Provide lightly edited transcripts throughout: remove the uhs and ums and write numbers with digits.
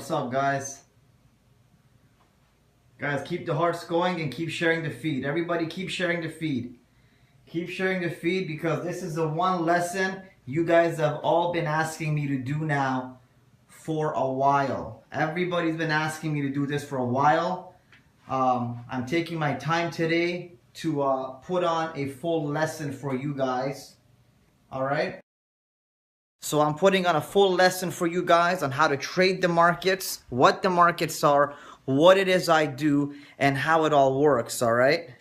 What's up, guys? Guys, keep the hearts going and keep sharing the feed. Everybody keep sharing the feed. Keep sharing the feed because this is the one lesson you guys have all been asking me to do now for a while. Everybody's been asking me to do this for a while. I'm taking my time today to put on a full lesson for you guys. All right? So I'm putting on a full lesson for you guys on how to trade the markets, what the markets are, what it is I do, and how it all works, all right?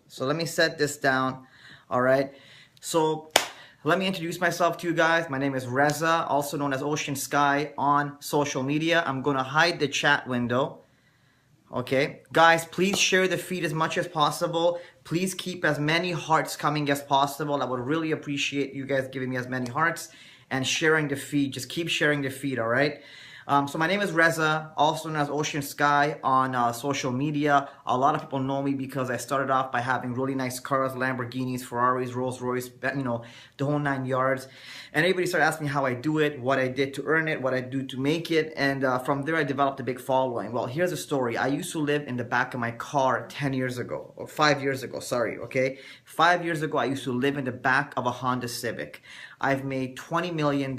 So let me set this down, all right? So let me introduce myself to you guys. My name is Reza, also known as Ocean Sky on social media. I'm gonna hide the chat window. Okay, guys, please share the feed as much as possible. Please keep as many hearts coming as possible. I would really appreciate you guys giving me as many hearts and sharing the feed. Just keep sharing the feed, all right? So my name is Reza, also known as Ocean Sky on social media. A lot of people know me because I started off by having really nice cars, Lamborghinis, Ferraris, Rolls Royce, you know, the whole 9 yards. And everybody started asking me how I do it, what I did to earn it, what I do to make it. And from there, I developed a big following. Well, here's a story. I used to live in the back of my car 10 years ago, or 5 years ago, sorry, okay? 5 years ago, I used to live in the back of a Honda Civic. I've made $20 million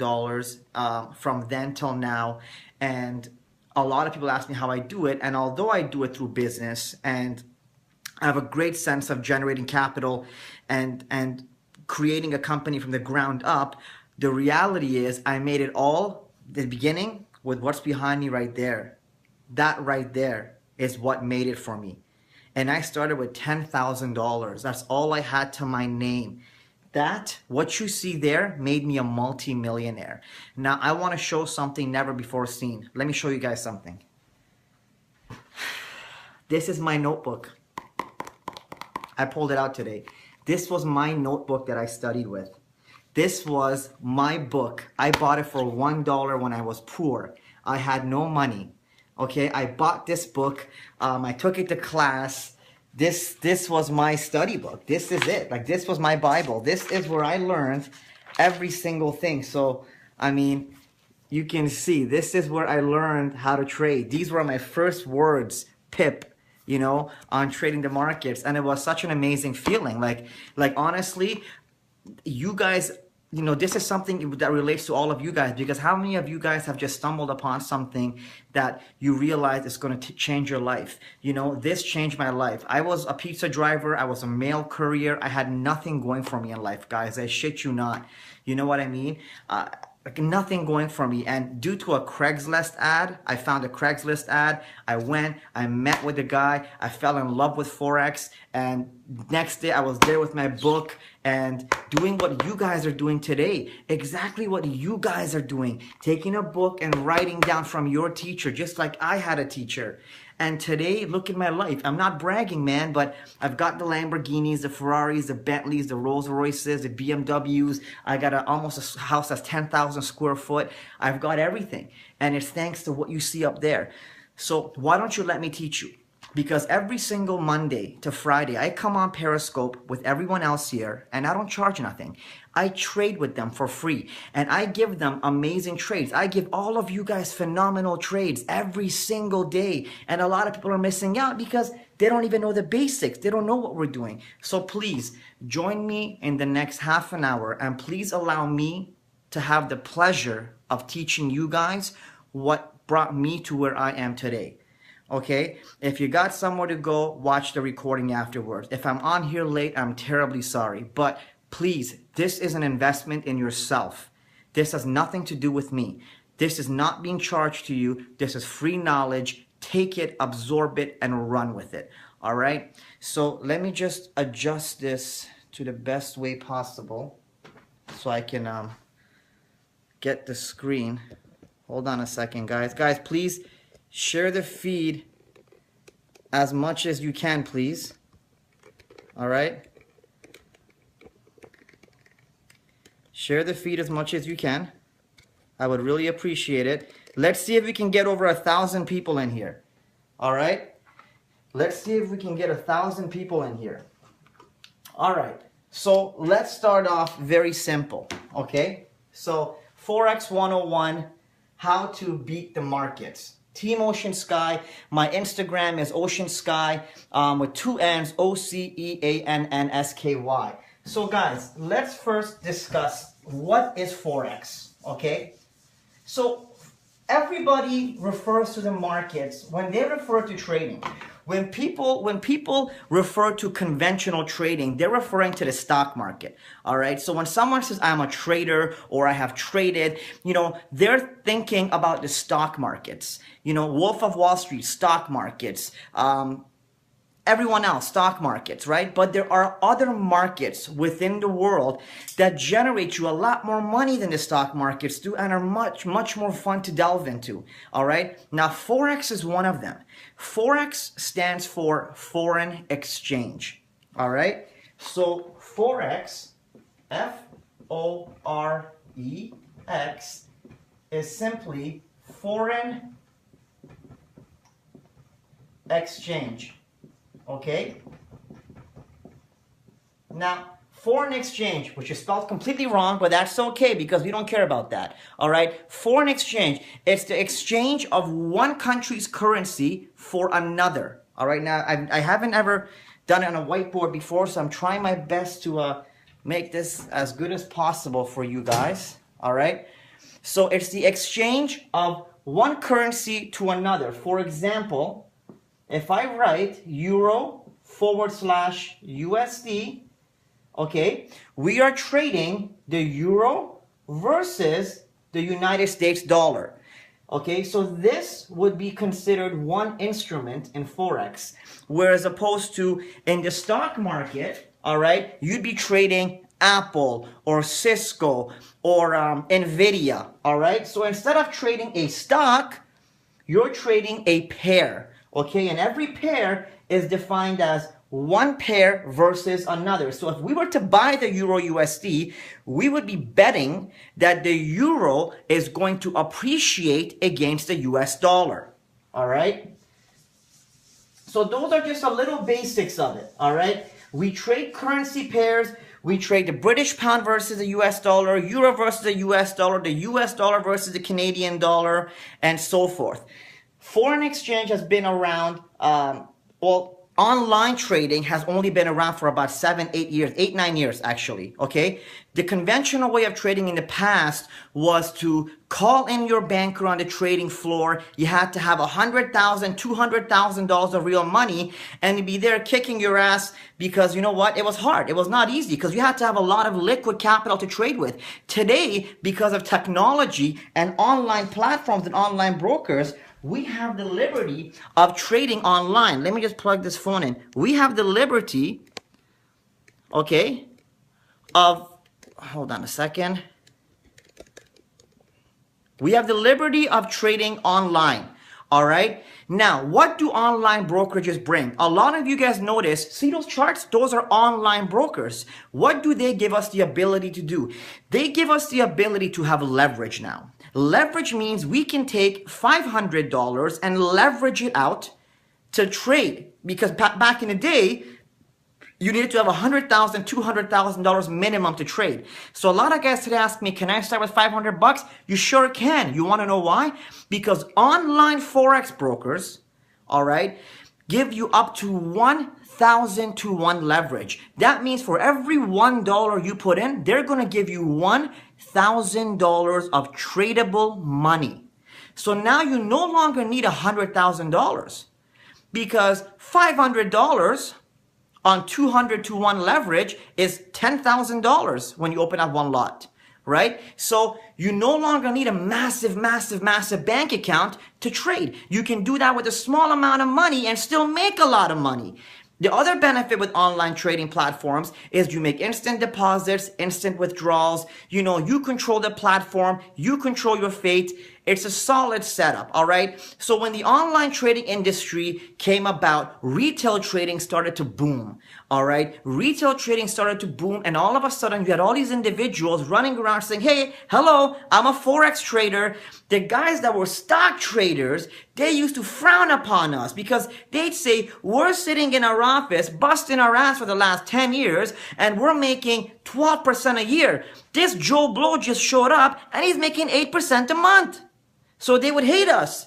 from then till now. And a lot of people ask me how I do it. And although I do it through business and I have a great sense of generating capital and creating a company from the ground up, the reality is I made it all the beginning with what's behind me right there. That right there is what made it for me. And I started with $10,000. That's all I had to my name. That, what you see there, made me a multi-millionaire. Now, I want to show something never before seen. Let me show you guys something. This is my notebook. I pulled it out today. This was my notebook that I studied with. This was my book. I bought it for $1 when I was poor. I had no money. Okay, I bought this book. I took it to class. This was my study book. This is it. Like, this was my Bible. This is where I learned every single thing. So, I mean, you can see, this is where I learned how to trade. These were my first words, pip, you know, on trading the markets. And it was such an amazing feeling. Like honestly, you guys, you know, this is something that relates to all of you guys, because how many of you guys have just stumbled upon something that you realize is going to change your life? You know, this changed my life. I was a pizza driver. I was a mail courier. I had nothing going for me in life, guys. I shit you not. You know what I mean? Like, nothing going for me. And due to a Craigslist ad, I found a Craigslist ad. I went, I met with the guy. I fell in love with Forex. And next day I was there with my book and doing what you guys are doing today. Exactly what you guys are doing. Taking a book and writing down from your teacher, just like I had a teacher. And today, look at my life. I'm not bragging, man, but I've got the Lamborghinis, the Ferraris, the Bentleys, the Rolls Royces, the BMWs. I got almost a house that's 10,000 square foot. I've got everything. And it's thanks to what you see up there. So why don't you let me teach you? Because every single Monday to Friday, I come on Periscope with everyone else here, and I don't charge nothing. I trade with them for free, and I give them amazing trades. I give all of you guys phenomenal trades every single day, and a lot of people are missing out because they don't even know the basics. They don't know what we're doing. So please, join me in the next half an hour, and please allow me to have the pleasure of teaching you guys what brought me to where I am today. Okay, if you got somewhere to go, watch the recording afterwards. If I'm on here late, I'm terribly sorry. But please, this is an investment in yourself. This has nothing to do with me. This is not being charged to you. This is free knowledge. Take it, absorb it, and run with it. All right? So let me just adjust this to the best way possible so I can get the screen. Hold on a second, guys. Guys, please share the feed as much as you can, please. All right? Share the feed as much as you can. I would really appreciate it. Let's see if we can get over 1,000 people in here. All right? Let's see if we can get 1,000 people in here. All right. So let's start off very simple, okay? So Forex 101, how to beat the markets. Team Ocean Sky. My Instagram is Ocean Sky with 2 N's, OCEANNSKY. So guys, let's first discuss what is Forex, okay? So everybody refers to the markets when they refer to trading. When people refer to conventional trading, they're referring to the stock market. All right. So when someone says I'm a trader or I have traded, they're thinking about the stock markets. Wolf of Wall Street, stock markets. Everyone else, stock markets, right? But there are other markets within the world that generate you a lot more money than the stock markets do and are much, much more fun to delve into, all right? Now, Forex is one of them. Forex stands for foreign exchange, all right? So Forex, F-O-R-E-X, is simply foreign exchange. Okay? Now, foreign exchange, which is spelled completely wrong, but that's okay because we don't care about that. All right? Foreign exchange, it's the exchange of one country's currency for another. All right? Now, I haven't ever done it on a whiteboard before, so I'm trying my best to make this as good as possible for you guys. All right? So, it's the exchange of one currency to another. For example, if I write Euro/USD, okay, we are trading the Euro versus the United States dollar. Okay, so this would be considered one instrument in Forex, whereas opposed to in the stock market, all right, you'd be trading Apple or Cisco or Nvidia, all right? So instead of trading a stock, you're trading a pair. Okay, and every pair is defined as one pair versus another. So if we were to buy the Euro USD, we would be betting that the Euro is going to appreciate against the US dollar. All right? So those are just a little basics of it. All right? We trade currency pairs. We trade the British pound versus the US dollar, Euro versus the US dollar versus the Canadian dollar, and so forth. Foreign exchange has been around, online trading has only been around for about 7-8 years, 8-9 years actually, okay? The conventional way of trading in the past was to call in your banker on the trading floor. You had to have $100,000, $200,000 of real money and you'd be there kicking your ass because you know what? It was hard. It was not easy because you had to have a lot of liquid capital to trade with. Today, because of technology and online platforms and online brokers, we have the liberty of trading online. Let me just plug this phone in. We have the liberty, okay, hold on a second. We have the liberty of trading online, all right? Now, what do online brokerages bring? A lot of you guys notice, see those charts? Those are online brokers. What do they give us the ability to do? They give us the ability to have leverage now. Leverage means we can take $500 and leverage it out to trade. Because back in the day, you needed to have $100,000, $200,000 minimum to trade. So a lot of guys today ask me, can I start with 500 bucks? You sure can. You want to know why? Because online Forex brokers, all right, give you up to 1,000 to 1 leverage. That means for every $1 you put in, they're going to give you $1,000 of tradable money. So now you no longer need $100,000 because $500 on 200 to 1 leverage is $10,000 when you open up one lot, right? So you no longer need a massive bank account to trade. You can do that with a small amount of money and still make a lot of money. The other benefit with online trading platforms is you make instant deposits, instant withdrawals. You control the platform, you control your fate. It's a solid setup, all right? So when the online trading industry came about, retail trading started to boom, all right? Retail trading started to boom, and all of a sudden you had all these individuals running around saying, hey, hello, I'm a Forex trader. The guys that were stock traders, they used to frown upon us because they'd say, we're sitting in our office, busting our ass for the last 10 years, and we're making 12% a year. This Joe Blow just showed up, and he's making 8% a month. So they would hate us.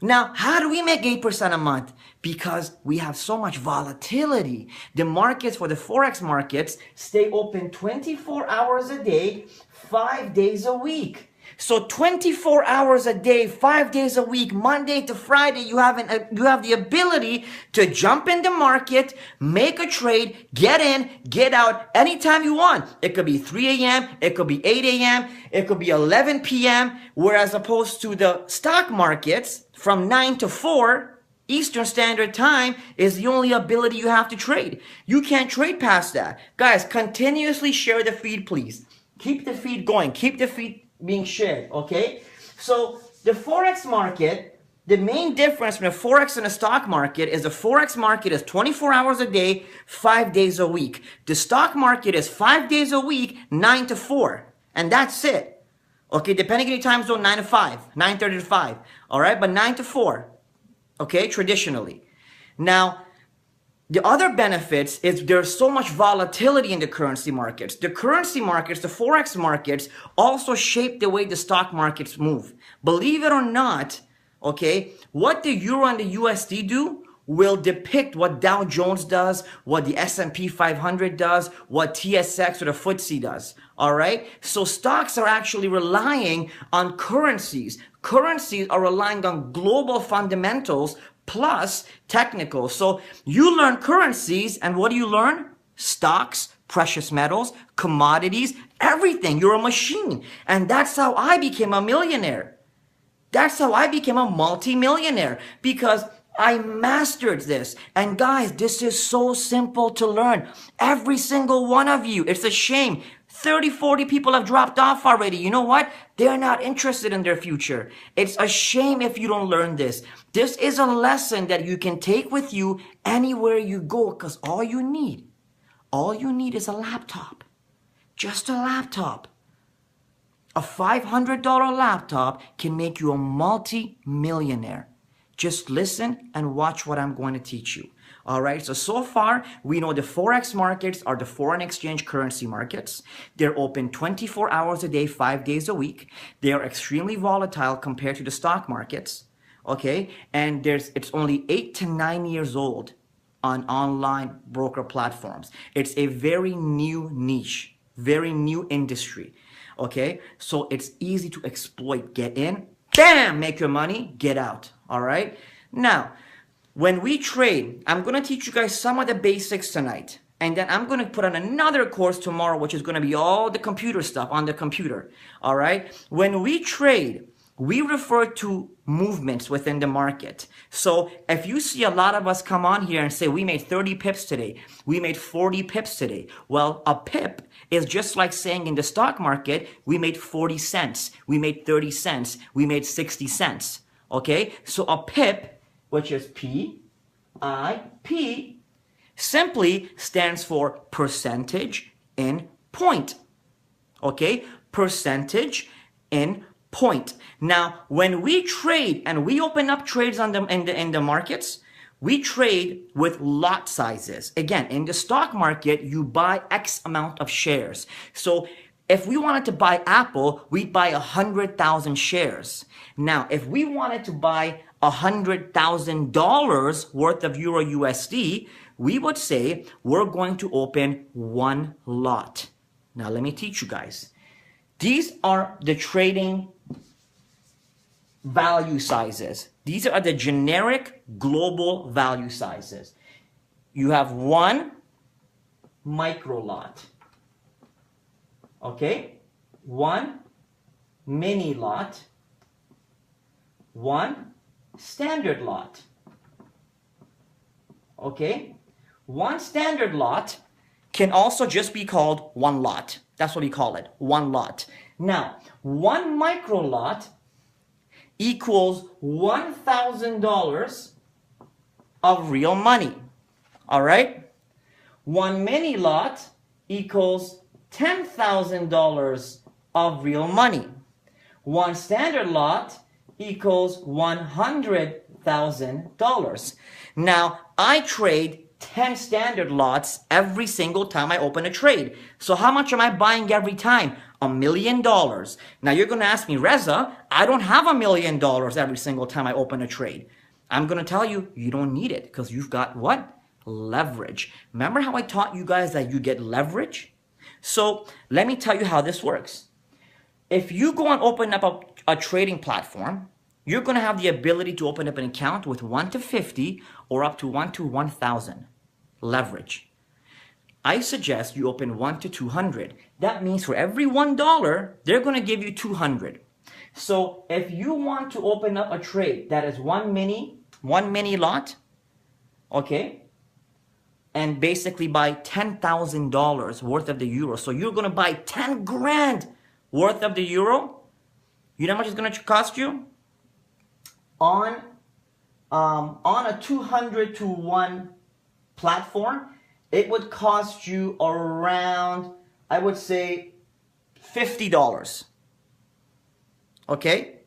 Now, how do we make 8% a month? Because we have so much volatility. The markets, for the Forex markets, stay open 24 hours a day, 5 days a week. So 24 hours a day, 5 days a week, Monday to Friday, you have the ability to jump in the market, make a trade, get in, get out anytime you want. It could be 3 a.m., it could be 8 a.m., it could be 11 p.m., whereas opposed to the stock markets, from 9 to 4, Eastern Standard Time is the only ability you have to trade. You can't trade past that. Guys, continuously share the feed, please. Keep the feed going. Keep the feed being shared, okay? So the Forex market, the main difference between the Forex and the stock market is the Forex market is 24 hours a day, 5 days a week. The stock market is 5 days a week, 9 to 4. And that's it. Okay, depending on your time zone, 9 to 5, 9:30 to 5. All right, but 9 to 4, okay, traditionally. Now, the other benefits is there's so much volatility in the currency markets. The currency markets, the Forex markets, also shape the way the stock markets move. Believe it or not, okay, what the Euro and the USD do will depict what Dow Jones does, what the S&P 500 does, what TSX or the FTSE does. All right? So stocks are actually relying on currencies. Currencies are relying on global fundamentals plus technical. So you learn currencies, and what do you learn? Stocks, precious metals, commodities, everything. You're a machine. And that's how I became a millionaire. That's how I became a multi-millionaire, because I mastered this. And guys, this is so simple to learn. Every single one of you. It's a shame 30, 40 people have dropped off already. You know what? They're not interested in their future. It's a shame if you don't learn this. This is a lesson that you can take with you anywhere you go, because all you need is a laptop. Just a laptop. A $500 laptop can make you a multi-millionaire. Just listen and watch what I'm going to teach you. All right, so far, we know the Forex markets are the foreign exchange currency markets. They're open 24 hours a day, 5 days a week. They are extremely volatile compared to the stock markets, okay? And it's only 8 to 9 years old on online broker platforms. It's a very new niche, very new industry, okay? So it's easy to exploit. Get in, bam, make your money, get out, all right? Now, when we trade, I'm going to teach you guys some of the basics tonight. And then I'm going to put on another course tomorrow, which is going to be all the computer stuff on the computer. All right. When we trade, we refer to movements within the market. So if you see a lot of us come on here and say, we made 30 pips today, we made 40 pips today. Well, a pip is just like saying in the stock market, we made 40 cents, we made 30 cents, we made 60 cents. Okay. So a pip, which is PIP, simply stands for percentage in point. Okay? Percentage in point. Now, when we trade and we open up trades on in the markets, we trade with lot sizes. Again, in the stock market, you buy X amount of shares. So if we wanted to buy Apple, we'd buy 100,000 shares. Now, if we wanted to buy $100,000 worth of Euro USD, we would say we're going to open one lot. Now, let me teach you guys. These are the trading value sizes. These are the generic global value sizes. You have one micro lot. Okay? One mini lot. One standard lot. Okay? One standard lot can also just be called one lot. That's what we call it, one lot. Now, one micro lot equals $1,000 of real money. All right? One mini lot equals $10,000 of real money. One standard lot equals $100,000. Now, I trade 10 standard lots every single time I open a trade. So how much am I buying every time? $1 million. Now you're going to ask me, Reza, I don't have $1 million every single time I open a trade. I'm going to tell you, you don't need it because you've got what? Leverage. Remember how I taught you guys that you get leverage? So let me tell you how this works. If you go and open up a trading platform, you're going to have the ability to open up an account with 1 to 50 or up to 1 to 1,000 leverage. I suggest you open 1 to 200. That means for every $1, they're going to give you 200. So if you want to open up a trade that is one mini lot, okay, and basically buy $10,000 worth of the euro. So you're going to buy 10 grand worth of the euro. You know how much it's going to cost you? On a 200 to 1 platform, it would cost you around, I would say, $50. Okay?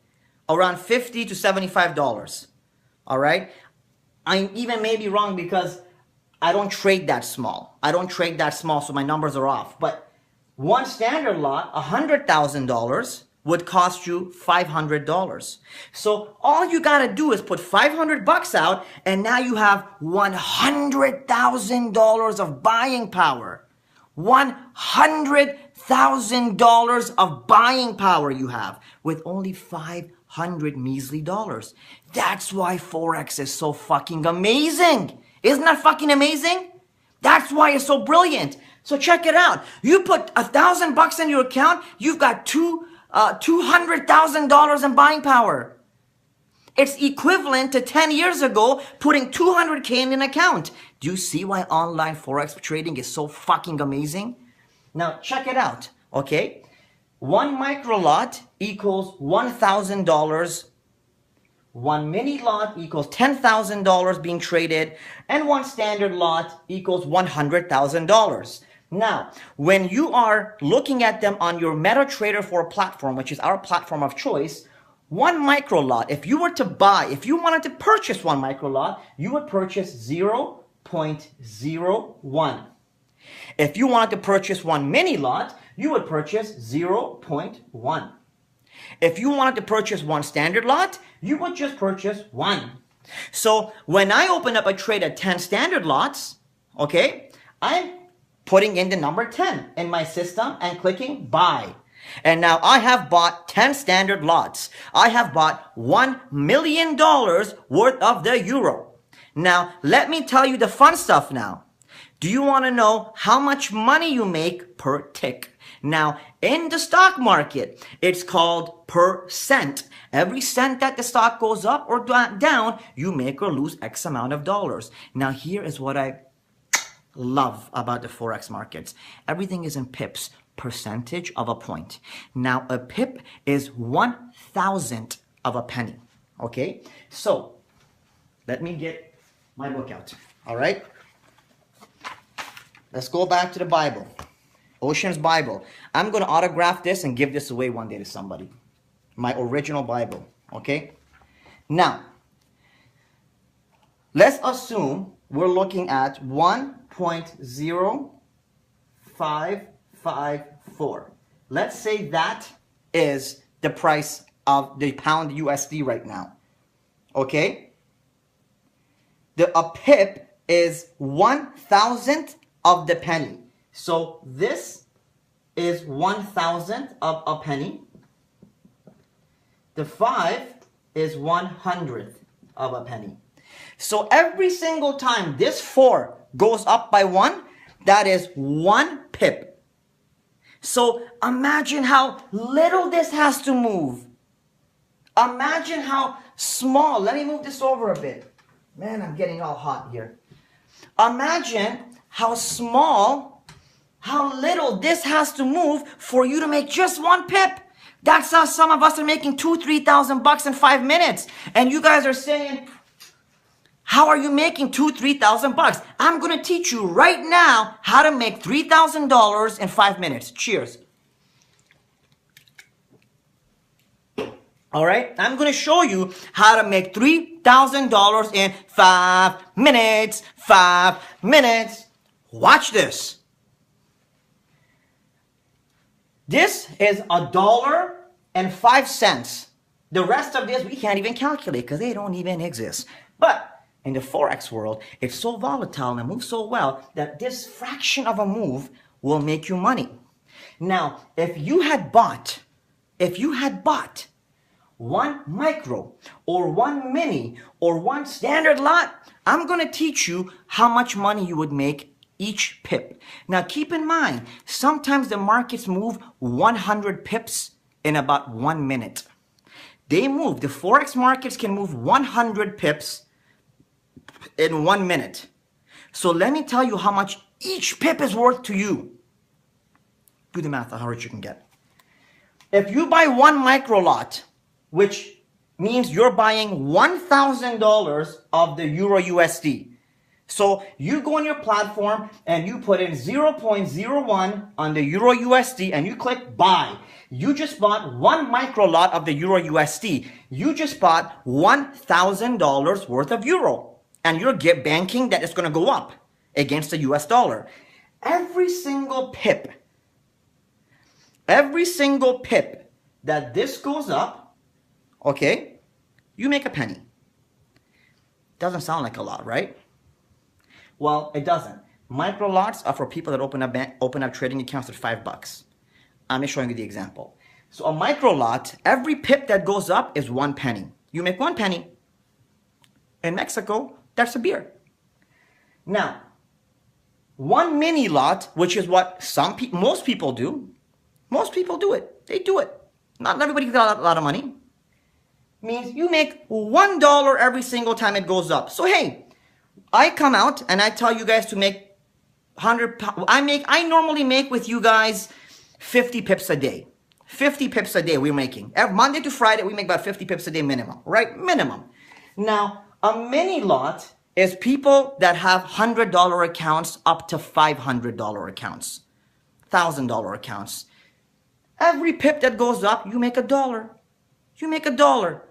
Around $50 to $75. All right? I even may be wrong because I don't trade that small. I don't trade that small, so my numbers are off. But one standard lot, $100,000, would cost you $500. So all you got to do is put $500 out, and now you have $100,000 of buying power. $100,000 of buying power you have with only 500 measly dollars. That's why Forex is so fucking amazing. Isn't that fucking amazing? That's why it's so brilliant. So check it out. You put $1,000 in your account, you've got $200,000 in buying power. It's equivalent to 10 years ago putting $200K in an account. Do you see why online Forex trading is so fucking amazing? Now check it out, okay? One micro lot equals $1,000. One mini lot equals $10,000 being traded, and one standard lot equals $100,000. Now, when you are looking at them on your MetaTrader 4 platform, which is our platform of choice, one micro lot, if you wanted to purchase one micro lot, you would purchase 0.01. If you wanted to purchase one mini lot, you would purchase 0.1. If you wanted to purchase one standard lot, you would just purchase 1. So when I open up a trade at 10 standard lots, okay, I'm putting in the number 10 in my system and clicking buy. And now I have bought 10 standard lots. I have bought $1 million worth of the euro. Now, let me tell you the fun stuff now. Do you want to know how much money you make per tick? Now, in the stock market, it's called per cent. Every cent that the stock goes up or down, you make or lose X amount of dollars. Now, here is what I love about the Forex markets. Everything is in pips, percentage of a point. Now, a pip is 1/1000th of a penny. Okay? So, let me get my book out. All right? Let's go back to the Bible. Ocean's Bible. I'm going to autograph this and give this away one day to somebody. My original Bible. Okay? Now, let's assume we're looking at 1.0554. Let's say that is the price of the pound USD right now. Okay? A pip is 1/1000th of the penny. So this is 1/1000th of a penny. The 5 is 1/100th of a penny. So every single time this 4 goes up by 1, that is 1 pip. So imagine how little this has to move. Imagine how small. Let me move this over a bit. Man, I'm getting all hot here. Imagine how small, how little this has to move for you to make just 1 pip. That's how some of us are making $2,000-3,000 in 5 minutes. And you guys are saying, how are you making $2,000-3,000? I'm going to teach you right now how to make $3,000 in 5 minutes. Cheers. All right, I'm going to show you how to make $3,000 in 5 minutes. 5 minutes. Watch this. This is $1.05. The rest of this we can't even calculate because they don't even exist. But in the Forex world, it's so volatile and moves so well that this fraction of a move will make you money. Now, if you had bought one micro or one mini or one standard lot, I'm going to teach you how much money you would make each pip. Now keep in mind, sometimes the markets move 100 pips in about 1 minute. The Forex markets can move 100 pips in 1 minute. So let me tell you how much each pip is worth to you. Do the math on how rich you can get. If you buy one micro lot, which means you're buying $1,000 of the Euro USD. So you go on your platform and you put in 0.01 on the Euro USD and you click buy. You just bought one micro lot of the Euro USD. You just bought $1,000 worth of Euro. And you're banking that it's going to go up against the US dollar. Every single pip that this goes up, okay, you make a penny. Doesn't sound like a lot, right? Well, it doesn't. Micro lots are for people that open up trading accounts at $5. I'm just showing you the example. So a micro lot, every pip that goes up is 1 penny. You make 1 penny. In Mexico, that's a beer. Now, one mini lot, which is what most people do. Most people do it. They do it. Not everybody got a lot of money. Means you make $1 every single time it goes up. So hey, I come out and I tell you guys to make 100. I normally make with you guys 50 pips a day. 50 pips a day we're making. Every Monday to Friday we make about 50 pips a day minimum, right? Minimum. Now a mini lot is people that have $100 accounts up to $500 accounts, $1,000 accounts. Every pip that goes up, you make $1. You make $1.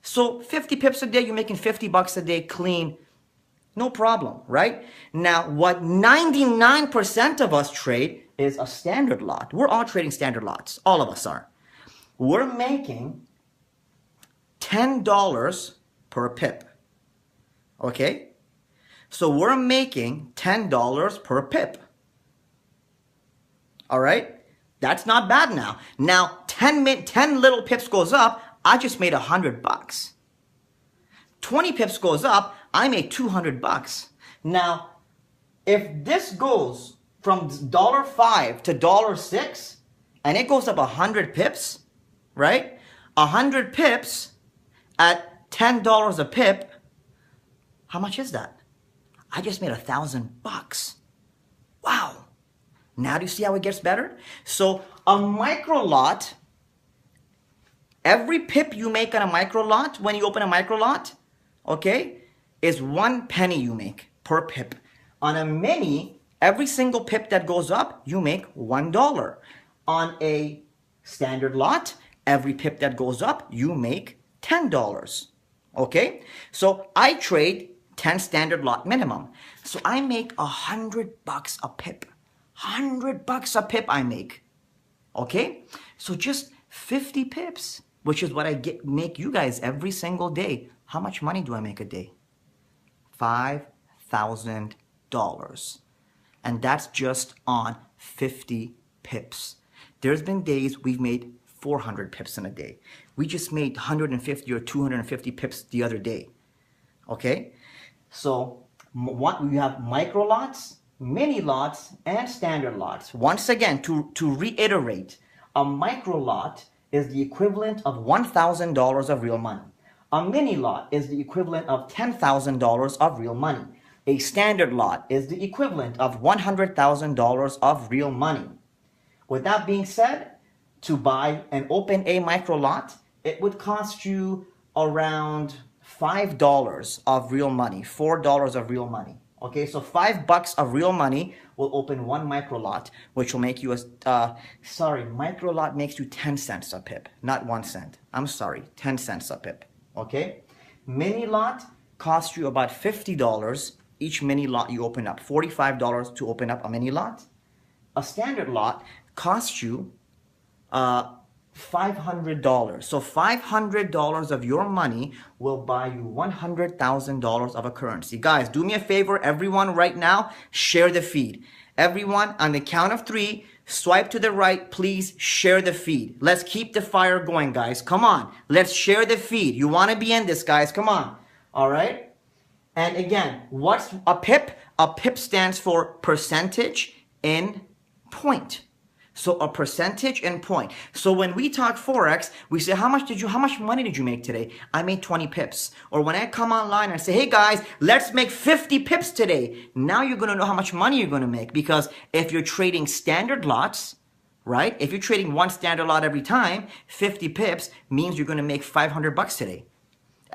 So 50 pips a day, you're making $50 a day clean. No problem, right? Now, what 99% of us trade is a standard lot. We're all trading standard lots. All of us are. We're making $10 per pip. Okay? So we're making $10 per pip. All right? That's not bad now. Now, 10 little pips goes up, I just made $100. 20 pips goes up, I made $200. Now, if this goes from $5 to $6 and it goes up 100 pips, right? 100 pips at $10 a pip, how much is that? I just made $1,000. Wow. Now do you see how it gets better? So a micro lot, every pip you make on a micro lot, when you open a micro lot, okay, is 1 penny you make per pip. On a mini, every single pip that goes up, you make $1. On a standard lot, every pip that goes up, you make $10. Okay? So I trade 10 standard lot minimum. So I make $100 a pip. $100 a pip I make. Okay? So just 50 pips, which is what I make you guys every single day. How much money do I make a day? $5,000. And that's just on 50 pips. There's been days we've made 400 pips in a day. We just made 150 or 250 pips the other day. Okay? So what we have micro lots, mini lots, and standard lots. Once again, to reiterate, a micro lot is the equivalent of $1,000 of real money. A mini lot is the equivalent of $10,000 of real money. A standard lot is the equivalent of $100,000 of real money. With that being said, to buy an open A micro lot, it would cost you around $5 of real money, $4 of real money. Okay, so $5 of real money will open one micro lot, which will make you micro lot makes you 10 cents a pip, not 1 cent. I'm sorry, 10 cents a pip. Okay, mini lot costs you about $50 each mini lot you open up, $45 to open up a mini lot. A standard lot costs you $500. So $500 of your money will buy you $100,000 of a currency. Guys, do me a favor, everyone right now, share the feed. Everyone, on the count of 3, swipe to the right, please share the feed. Let's keep the fire going, guys. Come on, let's share the feed. You want to be in this, guys. Come on. All right? And again, what's a pip? A pip stands for percentage in point. So a percentage in point. So when we talk Forex, we say, how much money did you make today? I made 20 pips. Or when I come online and say, hey guys, let's make 50 pips today. Now you're going to know how much money you're going to make. Because if you're trading standard lots, right? If you're trading one standard lot every time, 50 pips means you're going to make $500 today.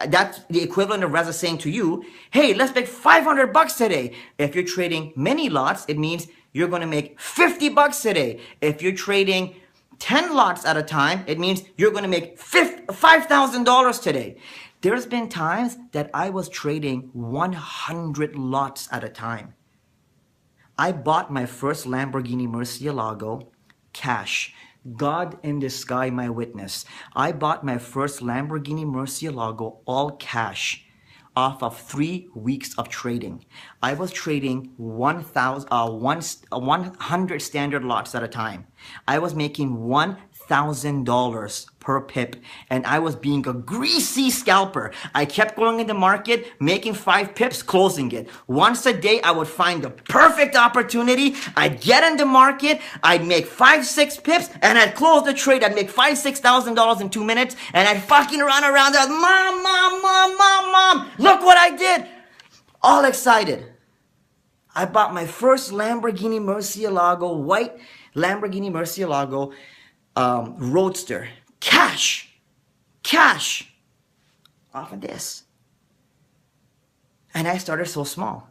That's the equivalent of Reza saying to you, hey, let's make $500 today. If you're trading many lots, it means you're going to make $50 today. If you're trading 10 lots at a time, it means you're going to make $5,000 today. There's been times that I was trading 100 lots at a time. I bought my first Lamborghini Murcielago cash. God in the sky, my witness. I bought my first Lamborghini Murcielago all cash off of 3 weeks of trading. I was trading 100 standard lots at a time. I was making $1,000 per pip, and I was being a greasy scalper. I kept going in the market, making 5 pips, closing it. Once a day, I would find the perfect opportunity. I'd get in the market, I'd make 5-6 pips, and I'd close the trade. I'd make $5,000-$6,000 in 2 minutes, and I'd fucking run around and, mom, look what I did. All excited. I bought my first Lamborghini Murcielago, white Lamborghini Murcielago Roadster. Cash off of this. And I started so small.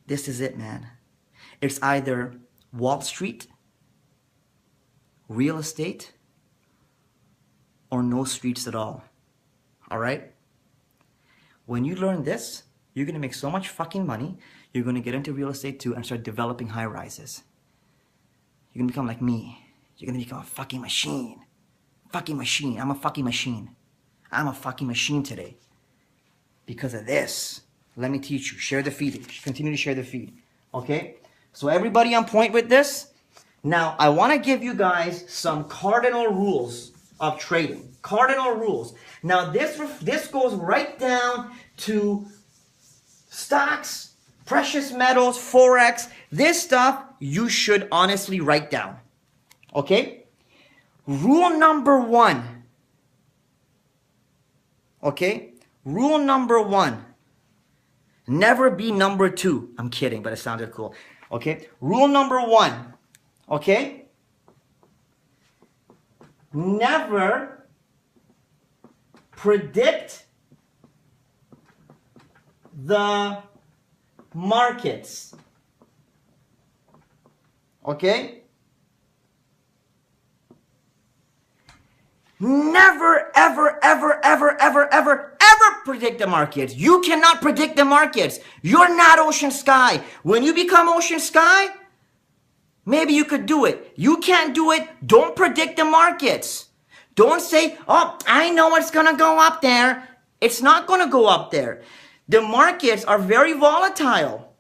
This is it, man. It's either Wall Street, real estate, or no streets at all. All right? When you learn this, you're going to make so much fucking money. You're going to get into real estate too and start developing high rises. You're going to become like me. You're going to become a fucking machine. Fucking machine. I'm a fucking machine. I'm a fucking machine today. Because of this. Let me teach you. Share the feed. Continue to share the feed. Okay? So everybody on point with this? Now, I want to give you guys some cardinal rules of trading. Cardinal rules. Now, this goes right down to stocks, precious metals, Forex. This stuff you should honestly write down. Okay? Rule number 1. Okay? Rule number 1. Never be number 2. I'm kidding, but it sounded cool. Okay? Rule number 1. Okay? Never predict the markets. Okay? Never, ever predict the markets. You cannot predict the markets. You're not Ocean Sky. When you become Ocean Sky, maybe you could do it. You can't do it. Don't predict the markets. Don't say, oh, I know it's going to go up there. It's not going to go up there. The markets are very volatile.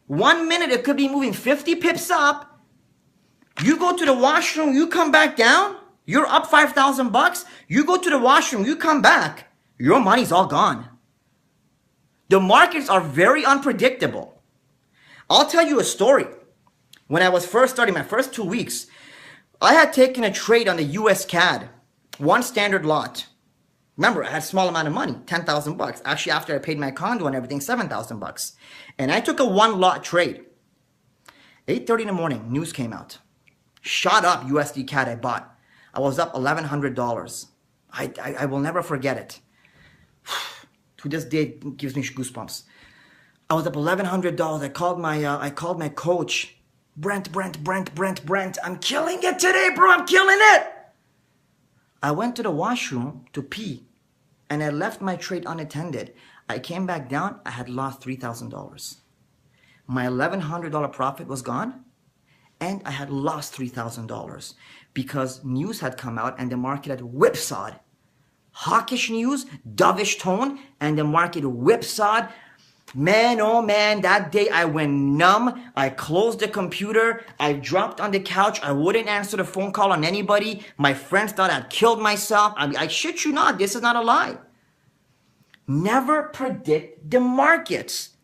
1 minute it could be moving 50 pips up. You go to the washroom, you come back down. You're up $5,000. You go to the washroom, you come back. Your money's all gone. The markets are very unpredictable. I'll tell you a story. When I was first starting my first 2 weeks, I had taken a trade on the US CAD, one standard lot. Remember, I had a small amount of money, $10,000. Actually, after I paid my condo and everything, $7,000. And I took a one lot trade. 8:30 in the morning, news came out. Shot up USD CAD I bought. I was up $1,100. I will never forget it. To this day, it gives me goosebumps. I was up $1,100. I called my coach. Brent, I'm killing it today, bro. I'm killing it. I went to the washroom to pee, and I left my trade unattended. I came back down. I had lost $3,000. My $1,100 profit was gone, And I had lost $3,000 because news had come out and the market had whipsawed. Hawkish news, dovish tone, and the market whipsawed. Man, oh man, that day I went numb. I closed the computer. I dropped on the couch. I wouldn't answer the phone call on anybody. My friends thought I'd killed myself. I shit you not. This is not a lie. Never predict the markets.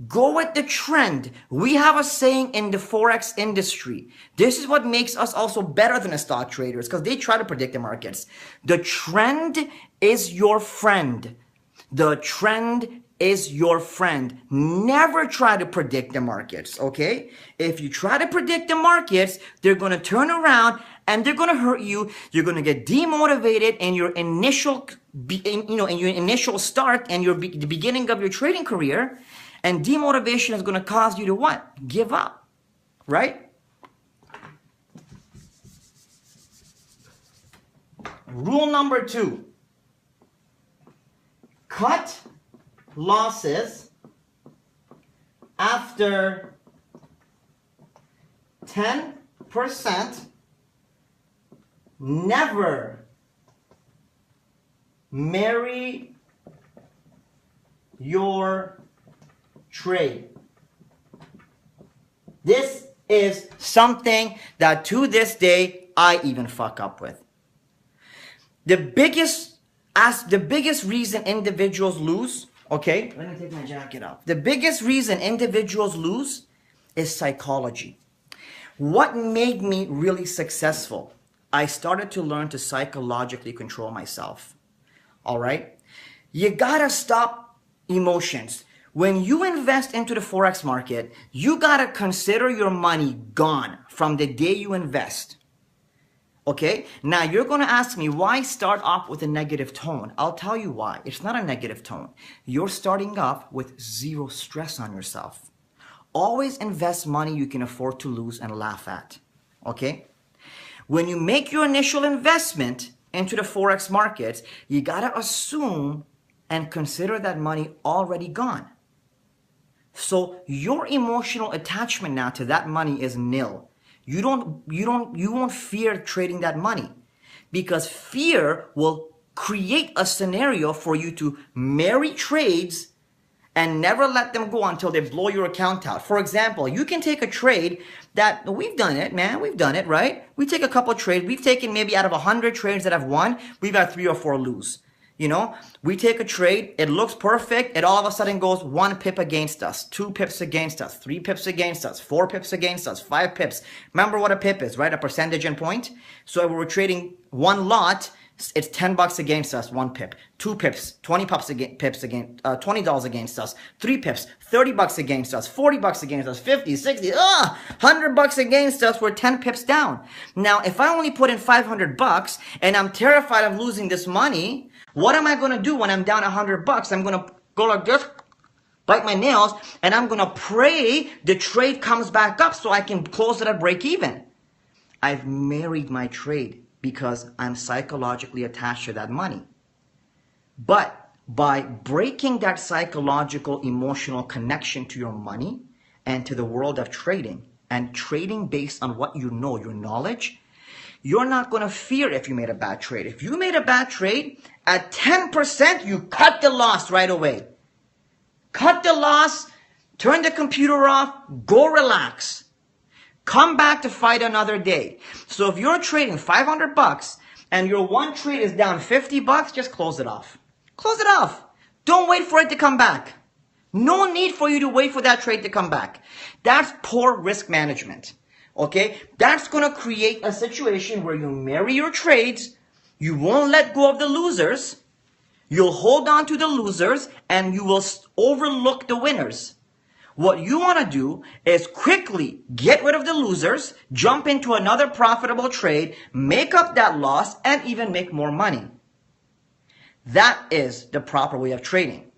Go with the trend. We have a saying in the Forex industry. This is what makes us also better than the stock traders because they try to predict the markets. The trend is your friend. The trend is your friend. Never try to predict the markets, okay? If you try to predict the markets, they're going to turn around and they're going to hurt you. You're going to get demotivated in your initial, in your initial start and the beginning of your trading career. And demotivation is going to cause you to what? Give up, right? Rule number 2. Cut losses after 10%. Never marry your trade. This is something that to this day I even fuck up with. The biggest reason individuals lose, okay? Let me take my jacket off. The biggest reason individuals lose is psychology. What made me really successful? I started to learn to psychologically control myself. All right? You gotta stop emotions. When you invest into the Forex market, you gotta consider your money gone from the day you invest. Okay? Now you're gonna ask me, why start off with a negative tone? I'll tell you why. It's not a negative tone. You're starting off with zero stress on yourself. Always invest money you can afford to lose and laugh at. Okay? When you make your initial investment into the Forex markets, you gotta assume and consider that money already gone. So your emotional attachment now to that money is nil. You won't fear trading that money because fear will create a scenario for you to marry trades and never let them go until they blow your account out. For example, you can take a trade that we've done it, man. We've done it, right? We take a couple trades. We've taken maybe out of 100 trades that have won, we've had 3 or 4 lose. You know, we take a trade, it looks perfect, it all of a sudden goes 1 pip against us, 2 pips against us, 3 pips against us, 4 pips against us, 5 pips. Remember what a pip is, right? A percentage in point. So if we're trading one lot, it's $10 against us, 1 pip, 2 pips, 20 pips against, $20 against us, 3 pips, $30 against us, $40 against us, 50, 60, $100 against us, we're 10 pips down. Now, if I only put in $500 and I'm terrified of losing this money, what am I going to do when I'm down $100? I'm going to go like this, bite my nails, and I'm going to pray the trade comes back up so I can close it at break even. I've married my trade because I'm psychologically attached to that money. But by breaking that psychological, emotional connection to your money and to the world of trading, and trading based on what you know, your knowledge, you're not going to fear if you made a bad trade. If you made a bad trade, at 10%, you cut the loss right away. Cut the loss, turn the computer off, go relax. Come back to fight another day. So if you're trading $500 and your one trade is down $50, just close it off. Close it off. Don't wait for it to come back. No need for you to wait for that trade to come back. That's poor risk management. Okay? That's going to create a situation where you marry your trades, you won't let go of the losers, you'll hold on to the losers, and you will overlook the winners. What you want to do is quickly get rid of the losers, jump into another profitable trade, make up that loss, and even make more money. That is the proper way of trading.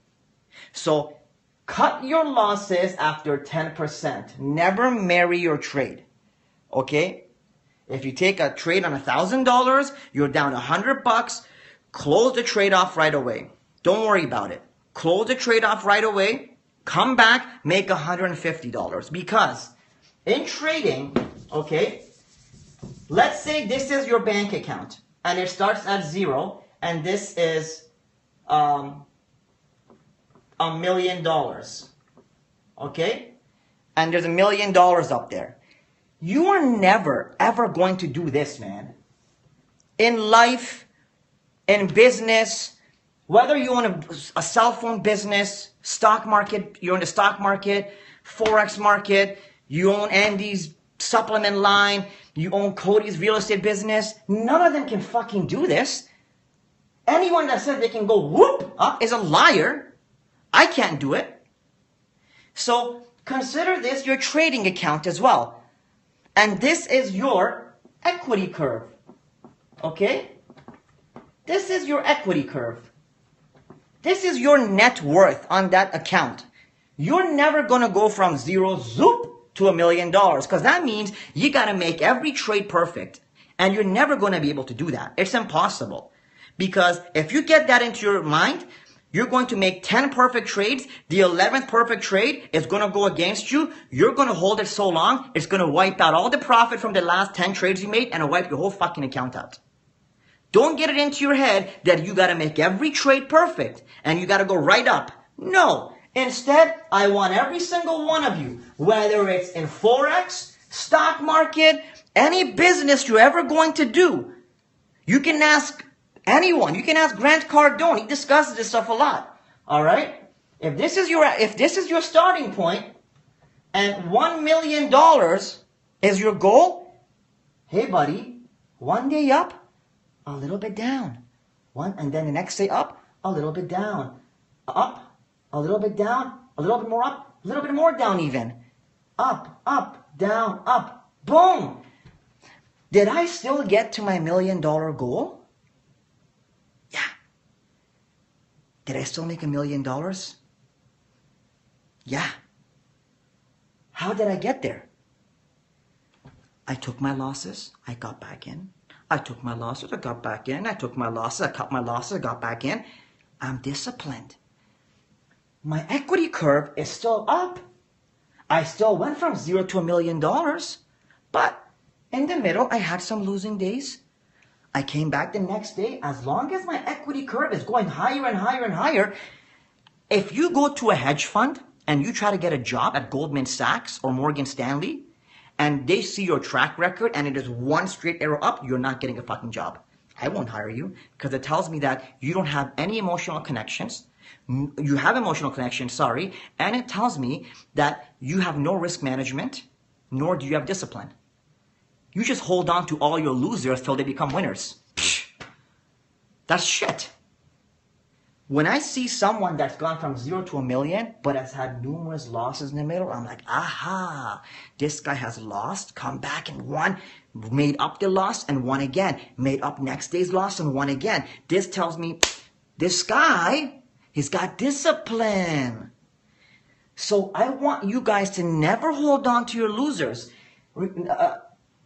So, cut your losses after 10%. Never marry your trade. Okay? If you take a trade on $1,000, you're down $100, close the trade off right away. Don't worry about it. Close the trade off right away, come back, make $150. Because in trading, okay? Let's say this is your bank account and it starts at 0 and this is $1 million, okay? And there's $1 million up there. You are never ever going to do this, man. In life, in business, whether you own a cell phone business, stock market, you're in the stock market, Forex market, you own Andy's supplement line, you own Cody's real estate business, none of them can fucking do this. Anyone that says they can go whoop up is a liar. I can't do it. So consider this your trading account as well. And this is your equity curve. Okay? This is your equity curve. This is your net worth on that account. You're never going to go from 0 zoop to $1 million because that means you got to make every trade perfect. And you're never going to be able to do that. It's impossible. Because if you get that into your mind, you're going to make 10 perfect trades. The 11th perfect trade is going to go against you. You're going to hold it so long, it's going to wipe out all the profit from the last 10 trades you made and it'll wipe your whole fucking account out. Don't get it into your head that you got to make every trade perfect and you got to go right up. No. Instead, I want every single one of you, whether it's in Forex, stock market, any business you're ever going to do, you can ask anyone. You can ask Grant Cardone. He discusses this stuff a lot. All right? If this is your starting point and $1 million is your goal, hey buddy, one day up, a little bit down. And then the next day up, a little bit down. Up, a little bit down, a little bit more up, a little bit more down even. Up, down, up. Boom! Did I still get to my $1 million goal? Yeah. Did I still make $1 million? Yeah. How did I get there? I took my losses, I got back in. I took my losses, I got back in. I took my losses, I cut my losses, I got back in. I'm disciplined. My equity curve is still up. I still went from 0 to $1 million. But in the middle, I had some losing days. I came back the next day. As long as my equity curve is going higher and higher and higher, if you go to a hedge fund and you try to get a job at Goldman Sachs or Morgan Stanley, and they see your track record and it is one straight arrow up, you're not getting a fucking job. I won't hire you because it tells me that you don't have any emotional connections. You have emotional connections, sorry. And it tells me that you have no risk management, nor do you have discipline. You just hold on to all your losers till they become winners. Psh, that's shit. When I see someone that's gone from 0 to $1 million, but has had numerous losses in the middle, I'm like, aha, this guy has lost, come back and won, made up the loss and won again, made up next day's loss and won again. This tells me this guy, he's got discipline. So I want you guys to never hold on to your losers.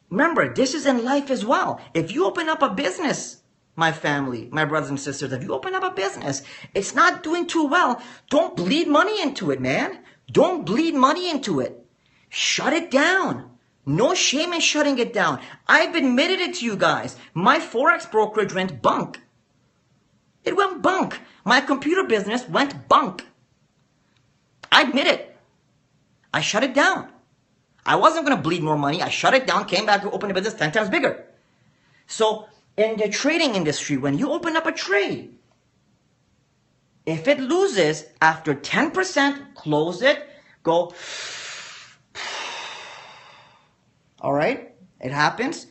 Remember, this is in life as well. If you open up a business, my family, my brothers and sisters, if you open up a business, it's not doing too well, don't bleed money into it, man. Don't bleed money into it. Shut it down. No shame in shutting it down. I've admitted it to you guys. My Forex brokerage went bunk. It went bunk. My computer business went bunk. I admit it. I shut it down. I wasn't going to bleed more money. I shut it down, came back to open the business 10 times bigger. So in the trading industry, when you open up a trade, if it loses after 10%, close it, go. All right? It happens.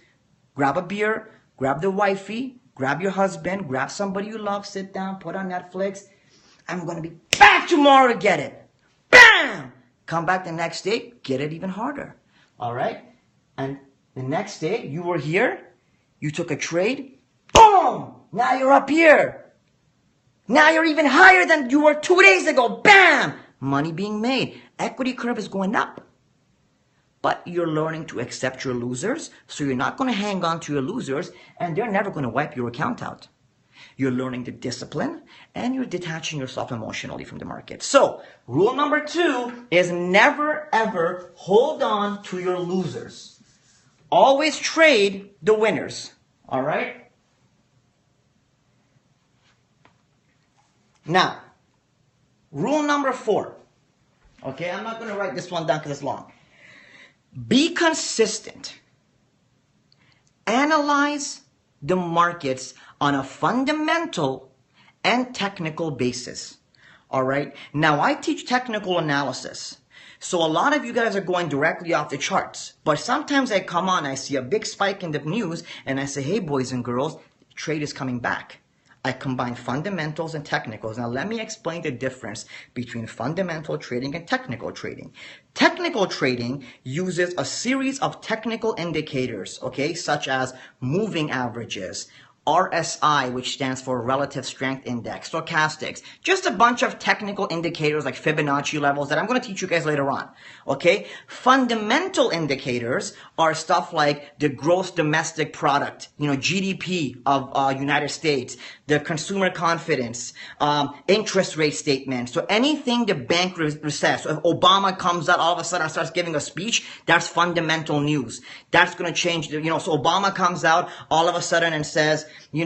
Grab a beer, grab the wifey, grab your husband, grab somebody you love, sit down, put on Netflix. I'm going to be back tomorrow to get it. Bam! Come back the next day, get it even harder. All right? And the next day, you were here, you took a trade, boom! Now you're up here. Now you're even higher than you were 2 days ago. Bam! Money being made. Equity curve is going up. But you're learning to accept your losers, so you're not going to hang on to your losers, and they're never going to wipe your account out. You're learning the discipline, and you're detaching yourself emotionally from the market. So, rule number 2 is never, ever hold on to your losers. Always trade the winners. All right? Now, rule number 4. Okay, I'm not going to write this one down because it's long. Be consistent. Analyze the markets on a fundamental and technical basis. All right? Now, I teach technical analysis. So a lot of you guys are going directly off the charts. But sometimes I come on, I see a big spike in the news, and I say, hey, boys and girls, trade is coming back. I combine fundamentals and technicals. Now, let me explain the difference between fundamental trading and technical trading. Technical trading uses a series of technical indicators, okay, such as moving averages, RSI, which stands for Relative Strength Index, stochastics, just a bunch of technical indicators like Fibonacci levels that I'm going to teach you guys later on, okay? Fundamental indicators are stuff like the gross domestic product, GDP of United States, the consumer confidence, interest rate statements. So anything the bank says. So if Obama comes out all of a sudden and starts giving a speech, that's fundamental news. That's going to change, so Obama comes out all of a sudden and says, Ben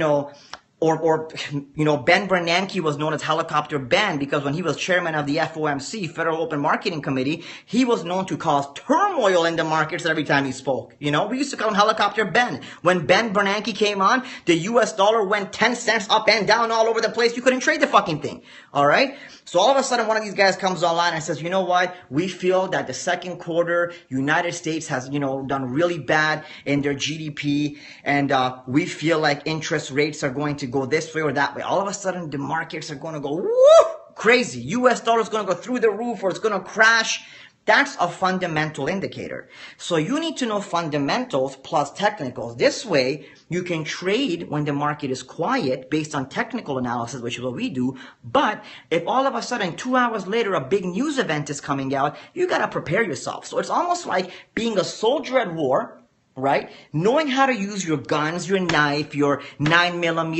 Bernanke was known as Helicopter Ben because when he was chairman of the FOMC, Federal Open Marketing Committee, he was known to cause turmoil in the markets every time he spoke. We used to call him Helicopter Ben. When Ben Bernanke came on, the US dollar went 10 cents up and down all over the place. You couldn't trade the fucking thing. All right? So all of a sudden, one of these guys comes online and says, you know what? We feel that the second quarter, United States has, done really bad in their GDP, and we feel like interest rates are going to go this way or that way. All of a sudden, the markets are going to go woo, crazy. US dollar is going to go through the roof or it's going to crash. That's a fundamental indicator. So you need to know fundamentals plus technicals. This way, you can trade when the market is quiet based on technical analysis, which is what we do. But if all of a sudden 2 hours later a big news event is coming out, you got to prepare yourself. So it's almost like being a soldier at war, right? Knowing how to use your guns, your knife, your 9mm,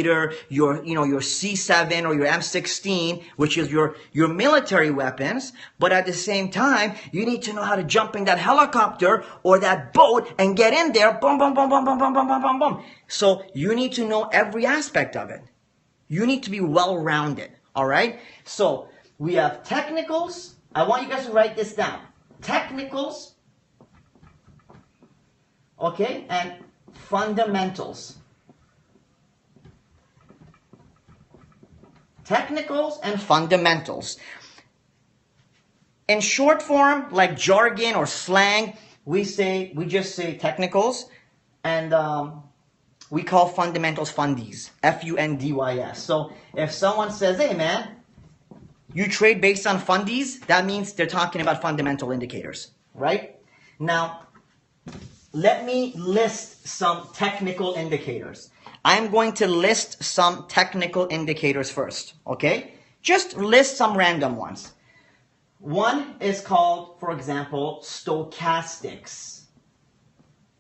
your C7 or your M16, which is your military weapons. But at the same time, you need to know how to jump in that helicopter or that boat and get in there. Boom, boom, boom, boom, boom, boom, boom, boom, boom, boom. So you need to know every aspect of it. You need to be well-rounded. All right? So we have technicals. I want you guys to write this down. Technicals. Okay, and fundamentals. Technicals and fundamentals. In short form, like jargon or slang, we just say technicals, and we call fundamentals fundies. F-U-N-D-Y-S. So if someone says, hey man, you trade based on fundies, that means they're talking about fundamental indicators, right? Now, let me list some technical indicators. I'm going to list some technical indicators first, okay? Just list some random ones. One is called, for example, stochastics.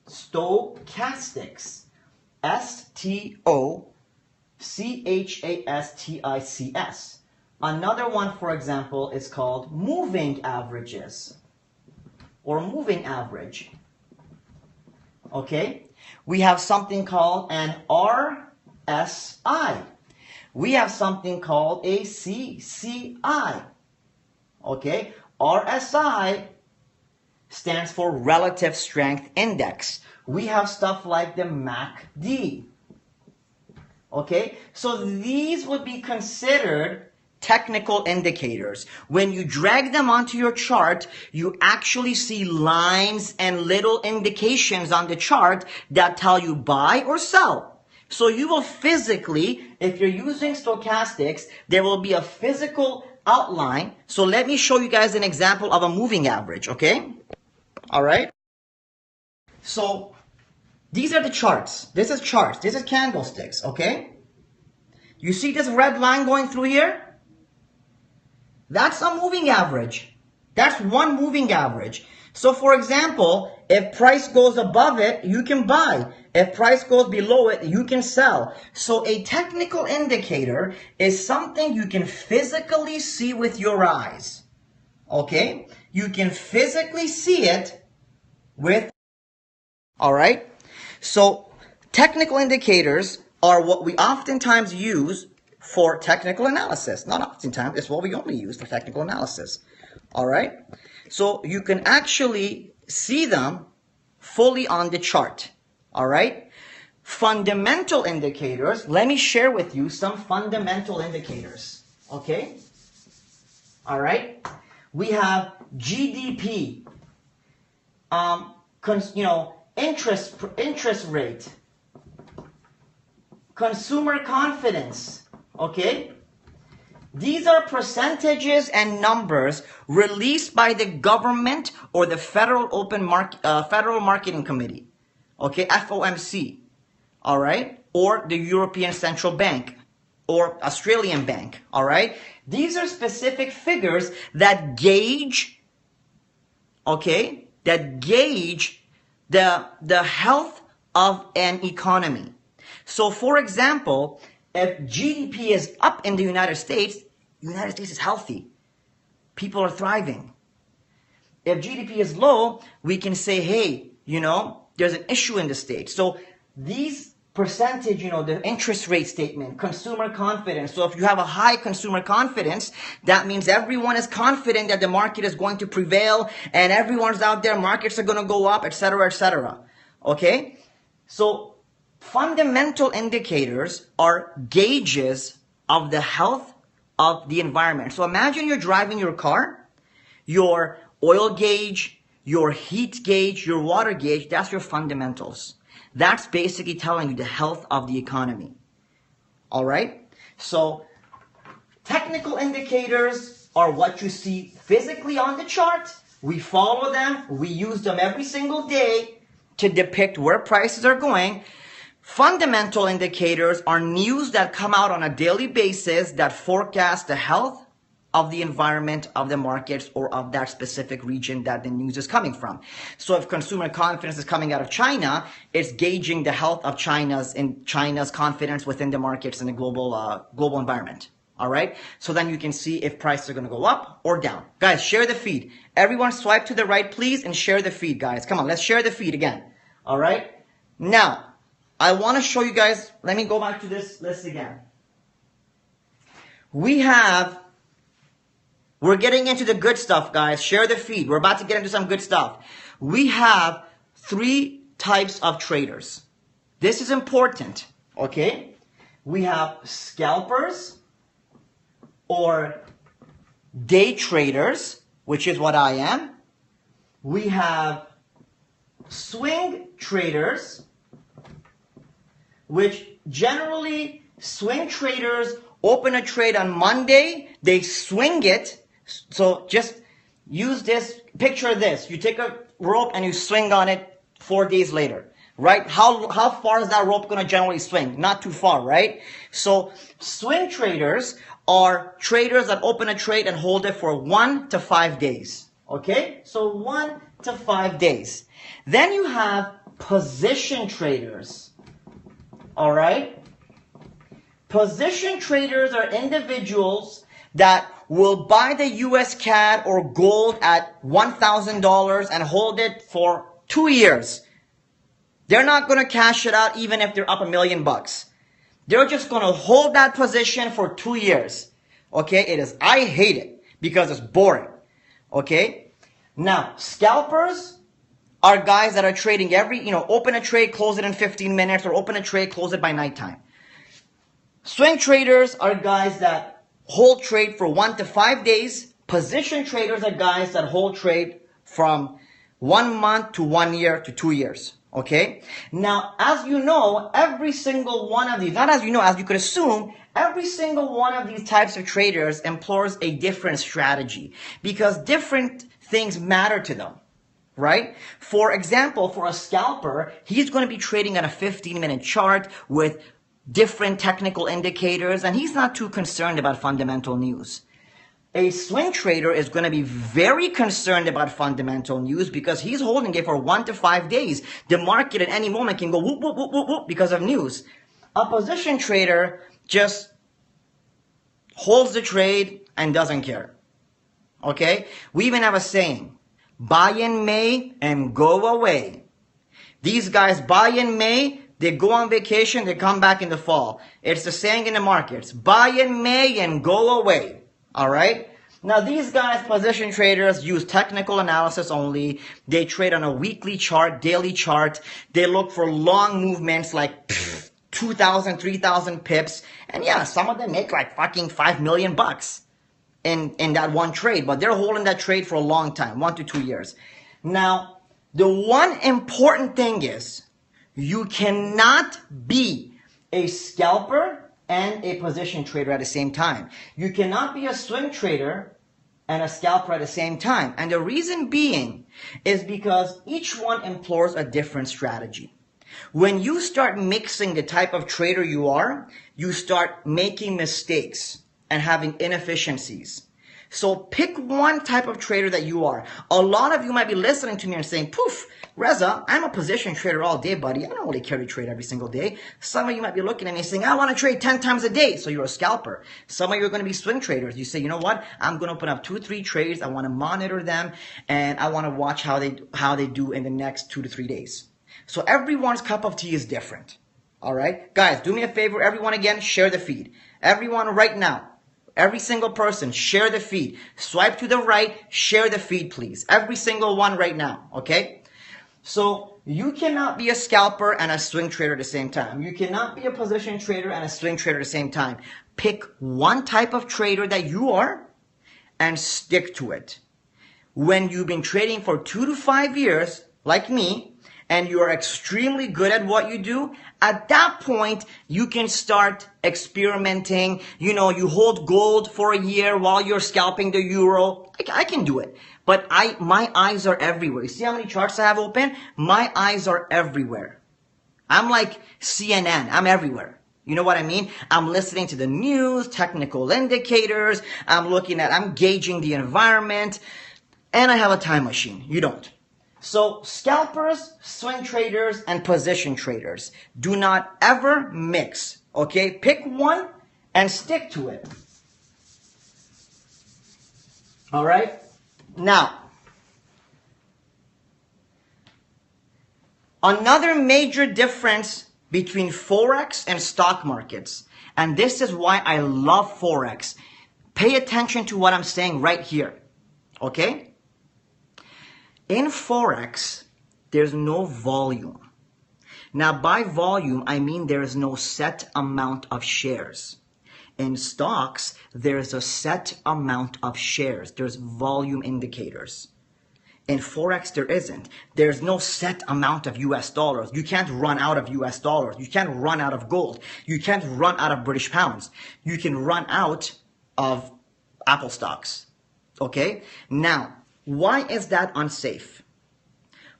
Stochastics. S-T-O-C-H-A-S-T-I-C-S. Another one, for example, is called moving averages or moving average. Okay, we have something called an RSI. We have something called a CCI. Okay, RSI stands for Relative Strength Index. We have stuff like the MACD. Okay, so these would be considered technical indicators. When you drag them onto your chart, you actually see lines and little indications on the chart that tell you buy or sell. So you will physically, if you're using stochastics, there will be a physical outline. So let me show you guys an example of a moving average, okay? All right. So these are the charts. This is charts. This is candlesticks, okay? You see this red line going through here? That's a moving average. That's one moving average. So for example, if price goes above it, you can buy. If price goes below it, you can sell. So a technical indicator is something you can physically see with your eyes. Okay? You can physically see it with All right? So technical indicators are what we oftentimes use for technical analysis. Not oftentimes, it's what we only use for technical analysis. All right? So you can actually see them fully on the chart. All right? Fundamental indicators, let me share with you some fundamental indicators. Okay? All right? We have GDP, interest rate, consumer confidence, okay? These are percentages and numbers released by the government or the Federal Federal Marketing Committee, okay, FOMC, all right, or the European Central Bank or Australian Bank, all right? These are specific figures that gauge, okay, that gauge the health of an economy. So, for example, if GDP is up in the United States is healthy. People are thriving. If GDP is low, we can say, hey, there's an issue in the States. So these percentage, the interest rate statement, consumer confidence. So if you have a high consumer confidence, that means everyone is confident that the market is going to prevail and everyone's out there, markets are going to go up, etc., etc. Okay? So fundamental indicators are gauges of the health of the environment. So imagine you're driving your car, your oil gauge, your heat gauge, your water gauge, that's your fundamentals. That's basically telling you the health of the economy. All right? So technical indicators are what you see physically on the chart. We follow them. We use them every single day to depict where prices are going. Fundamental indicators are news that come out on a daily basis that forecast the health of the environment, of the markets, or of that specific region that the news is coming from. So if consumer confidence is coming out of China, it's gauging the health of China's confidence within the markets and the global environment. All right? So then you can see if prices are going to go up or down. Guys, share the feed. Everyone swipe to the right, please, and share the feed, guys. Come on, let's share the feed again. All right? Now, I want to show you guys, let me go back to this list again. We're getting into the good stuff, guys. Share the feed. We're about to get into some good stuff. We have 3 types of traders. This is important, okay? We have scalpers or day traders, which is what I am. We have swing traders, which generally swing traders open a trade on Monday, they swing it. So just use this, picture this. You take a rope and you swing on it 4 days later, right? How far is that rope going to generally swing? Not too far, right? So swing traders are traders that open a trade and hold it for 1 to 5 days, okay? So 1 to 5 days. Then you have position traders, all right? Position traders are individuals that will buy the US CAD or gold at $1,000 and hold it for 2 years. They're not going to cash it out even if they're up $1 million. They're just going to hold that position for 2 years. Okay, I hate it because it's boring. Okay, now scalpers are guys that are trading open a trade, close it in 15 minutes, or open a trade, close it by nighttime. Swing traders are guys that hold trade for 1 to 5 days. Position traders are guys that hold trade from 1 month to 1 year to 2 years. Okay? Now, as you know, every single one of these, not as you know, as you could assume, every single one of these types of traders employs a different strategy because different things matter to them. Right? For example, for a scalper, he's going to be trading on a 15-minute chart with different technical indicators, and he's not too concerned about fundamental news. A swing trader is going to be very concerned about fundamental news because he's holding it for 1 to 5 days. The market at any moment can go whoop, whoop, whoop, whoop, whoop because of news. A position trader just holds the trade and doesn't care. Okay? We even have a saying, buy in May and go away. These guys buy in May, they go on vacation, they come back in the fall. It's the saying in the markets, buy in May and go away. All right? Now these guys, position traders, use technical analysis only. They trade on a weekly chart, daily chart. They look for long movements like 2,000, 3,000 pips. And yeah, some of them make like fucking 5 million bucks in that one trade. But they're holding that trade for a long time, 1 to 2 years. Now, the one important thing is you cannot be a scalper and a position trader at the same time. You cannot be a swing trader and a scalper at the same time. And the reason being is because each one employs a different strategy. When you start mixing the type of trader you are, you start making mistakes and having inefficiencies. So pick one type of trader that you are. A lot of you might be listening to me and saying, poof, Reza, I'm a position trader all day, buddy. I don't really care to trade every single day. Some of you might be looking at me saying, I want to trade 10 times a day. So you're a scalper. Some of you are going to be swing traders. You say, you know what? I'm going to open up 2 or 3 trades. I want to monitor them and I want to watch how they do in the next 2 to 3 days. So everyone's cup of tea is different. All right? Guys, do me a favor. Everyone again, share the feed. Everyone right now. Every single person, share the feed. Swipe to the right, share the feed, please. Every single one right now, okay? So you cannot be a scalper and a swing trader at the same time. You cannot be a position trader and a swing trader at the same time. Pick one type of trader that you are and stick to it. When you've been trading for 2 to 5 years, like me, and you are extremely good at what you do, at that point, you can start experimenting. You know, you hold gold for a year while you're scalping the euro. I can do it. But my eyes are everywhere. You see how many charts I have open? My eyes are everywhere. I'm like CNN. I'm everywhere. You know what I mean? I'm listening to the news, technical indicators. I'm gauging the environment. And I have a time machine. You don't. So scalpers, swing traders, and position traders, do not ever mix, okay? Pick one and stick to it. All right? Now, another major difference between Forex and stock markets, and this is why I love Forex. Pay attention to what I'm saying right here, okay? In Forex, there's no volume. Now, by volume, I mean there is no set amount of shares. In stocks, there's a set amount of shares. There's volume indicators. In Forex, there isn't. There's no set amount of US dollars. You can't run out of US dollars. You can't run out of gold. You can't run out of British pounds. You can run out of Apple stocks. Okay? Now, why is that unsafe?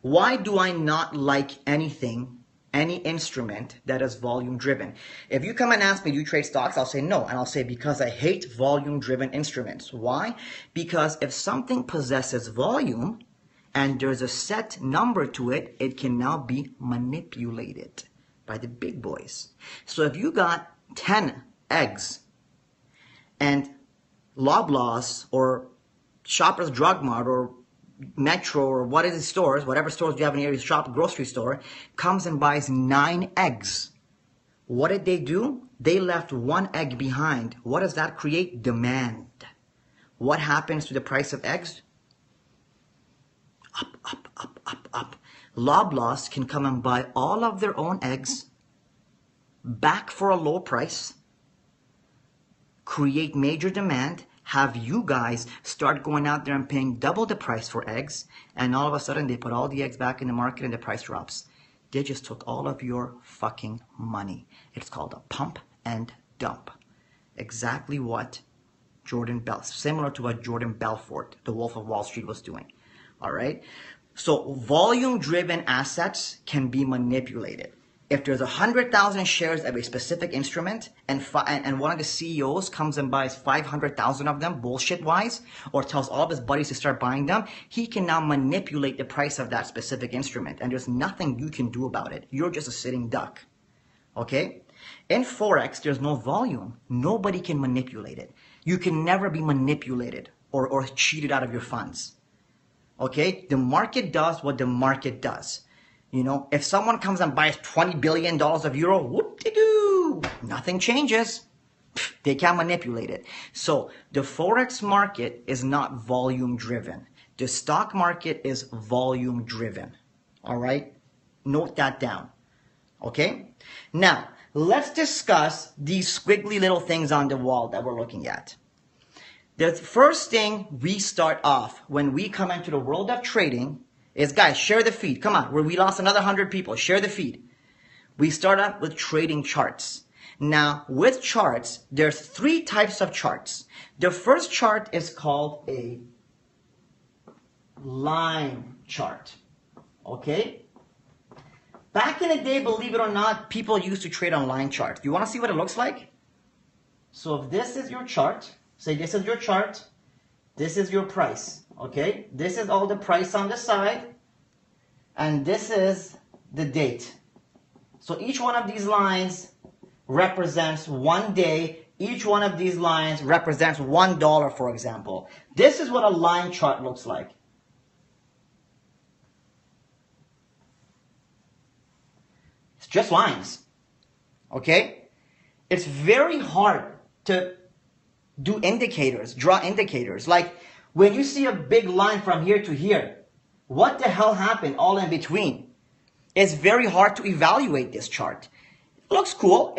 Why do I not like anything, any instrument that is volume driven? If you come and ask me, do you trade stocks? I'll say no. And I'll say because I hate volume driven instruments. Why? Because if something possesses volume and there's a set number to it, it can now be manipulated by the big boys. So if you got 10 eggs and Loblaws or Shoppers Drug Mart or Metro or what is the stores, whatever stores you have in your shop, grocery store, comes and buys 9 eggs. What did they do? They left 1 egg behind. What does that create? Demand. What happens to the price of eggs? Up, up, up, up, up. Loblaws can come and buy all of their own eggs back for a low price, create major demand, have you guys start going out there and paying double the price for eggs, and all of a sudden they put all the eggs back in the market and the price drops. They just took all of your fucking money. It's called a pump and dump. Exactly what similar to what Jordan Belfort, the Wolf of Wall Street, was doing. All right? So volume-driven assets can be manipulated. If there's 100,000 shares of a specific instrument and one of the CEOs comes and buys 500,000 of them bullshit-wise, or tells all of his buddies to start buying them, he can now manipulate the price of that specific instrument. And there's nothing you can do about it. You're just a sitting duck. Okay? In Forex, there's no volume. Nobody can manipulate it. You can never be manipulated or cheated out of your funds. Okay? The market does what the market does. You know, if someone comes and buys $20 billion of euro, whoop-de-doo, nothing changes. They can't manipulate it. So the Forex market is not volume driven. The stock market is volume driven. All right? Note that down. Okay? Now, let's discuss these squiggly little things on the wall that we're looking at. The first thing we start off when we come into the world of trading is, guys, share the feed. Come on, we lost another 100 people. Share the feed. We start off with trading charts. Now, with charts, there's 3 types of charts. The first chart is called a line chart. Okay? Back in the day, believe it or not, people used to trade on line charts. You want to see what it looks like? So if this is your chart, say this is your chart, this is your price. Okay? This is all the price on the side, and this is the date. So each one of these lines represents 1 day. Each one of these lines represents $1, for example. This is what a line chart looks like. It's just lines. Okay? It's very hard to do indicators, draw indicators. Like when you see a big line from here to here, what the hell happened all in between? It's very hard to evaluate this chart. Looks cool.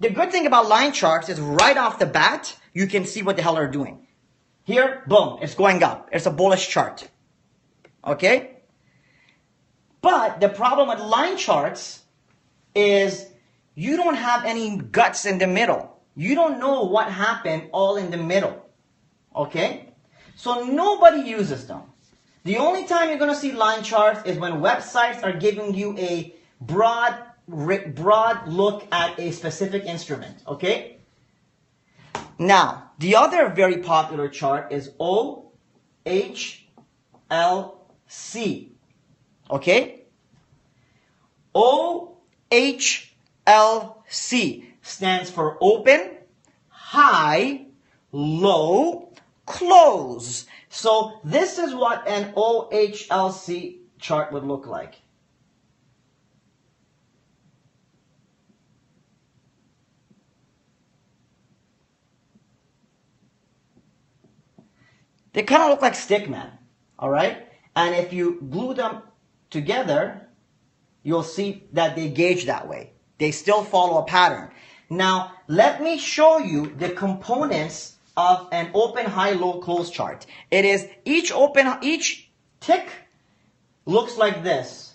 The good thing about line charts is right off the bat, you can see what the hell they're doing. Here, boom, it's going up. It's a bullish chart. Okay? But the problem with line charts is you don't have any guts in the middle. You don't know what happened all in the middle. Okay? So nobody uses them. The only time you're going to see line charts is when websites are giving you a broad look at a specific instrument, okay? Now, the other very popular chart is OHLC, okay? OHLC stands for open, high, low, close. So this is what an OHLC chart would look like. They kind of look like stickmen, all right? And if you glue them together, you'll see that they gauge that way. They still follow a pattern. Now, let me show you the components of an open, high, low, close chart. It is each tick looks like this.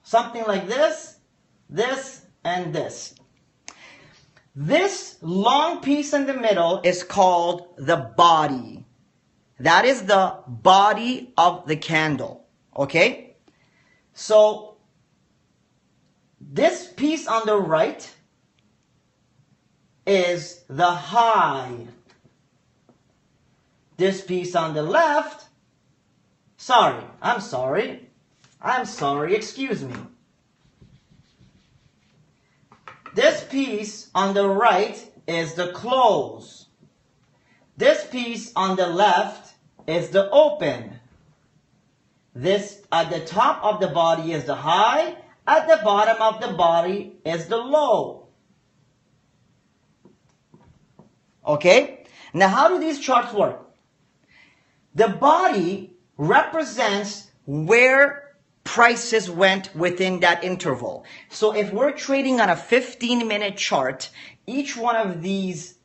Something like this, this, and this. This long piece in the middle is called the body. That is the body of the candle. Okay? So, this piece on the right is the high. This piece on the left, excuse me. This piece on the right is the close. This piece on the left is the open. This at the top of the body is the high. At the bottom of the body is the low. Okay? Now how do these charts work? The body represents where prices went within that interval. So if we're trading on a 15-minute chart, each one of these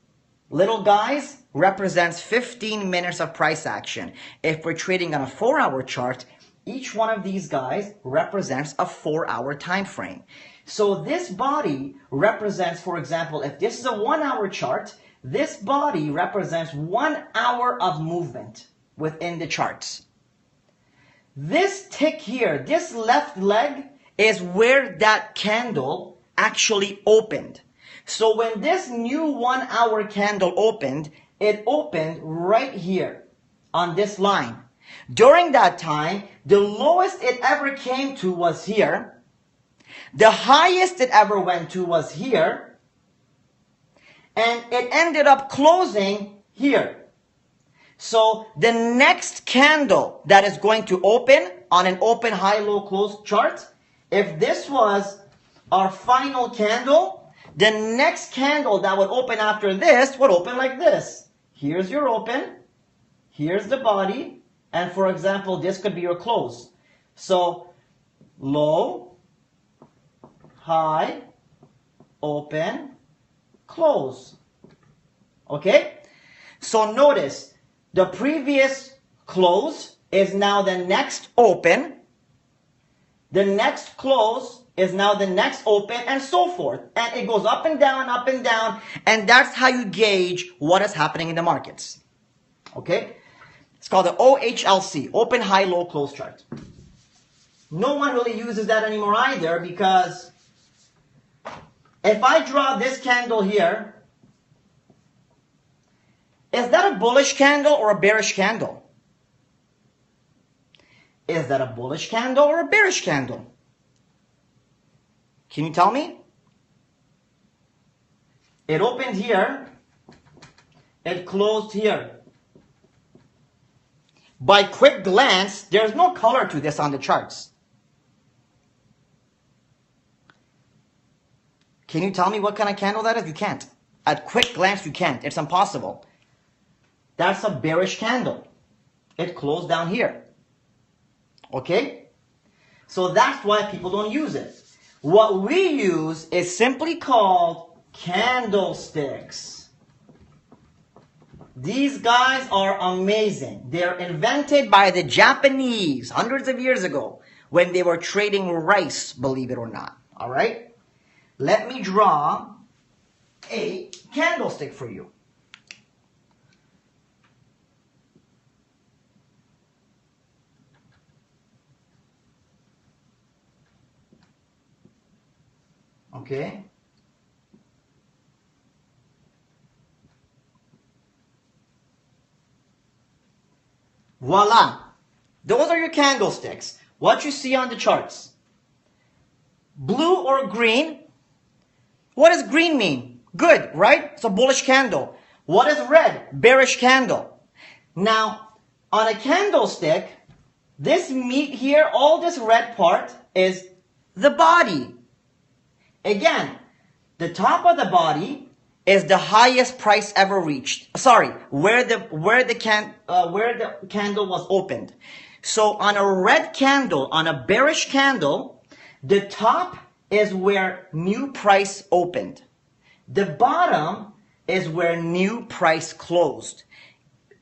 little guys represents 15 minutes of price action. If we're trading on a 4-hour chart, each one of these guys represents a 4-hour time frame. So this body represents, for example, if this is a 1-hour chart, this body represents 1 hour of movement within the charts. This tick here, this left leg, is where that candle actually opened. So when this new 1-hour candle opened, it opened right here on this line. During that time, the lowest it ever came to was here. The highest it ever went to was here. And it ended up closing here. So the next candle that is going to open on an open, high, low, close chart, if this was our final candle, the next candle that would open after this would open like this. Here's your open, here's the body, and for example, this could be your close. So low, high, open, close. Okay? So notice, the previous close is now the next open. The next close is now the next open, and so forth. And it goes up and down, and that's how you gauge what is happening in the markets. Okay? It's called the OHLC, Open, High, Low, Close chart. No one really uses that anymore either, because if I draw this candle here, is that a bullish candle or a bearish candle? Is that a bullish candle or a bearish candle? Can you tell me? It opened here. It closed here. By quick glance, there's no color to this on the charts. Can you tell me what kind of candle that is? You can't. At quick glance, you can't. It's impossible. That's a bearish candle. It closed down here. Okay? So that's why people don't use it. What we use is simply called candlesticks. These guys are amazing. They're invented by the Japanese hundreds of years ago when they were trading rice, believe it or not. All right? Let me draw a candlestick for you. Okay. Voila. Those are your candlesticks. What you see on the charts. Blue or green. What does green mean? Good, right? It's a bullish candle. What is red? Bearish candle. Now, on a candlestick, this meat here, all this red part is the body. Again, the top of the body is the highest price ever reached. Sorry, where the candle was opened. So on a red candle, on a bearish candle, the top is where new price opened. The bottom is where new price closed.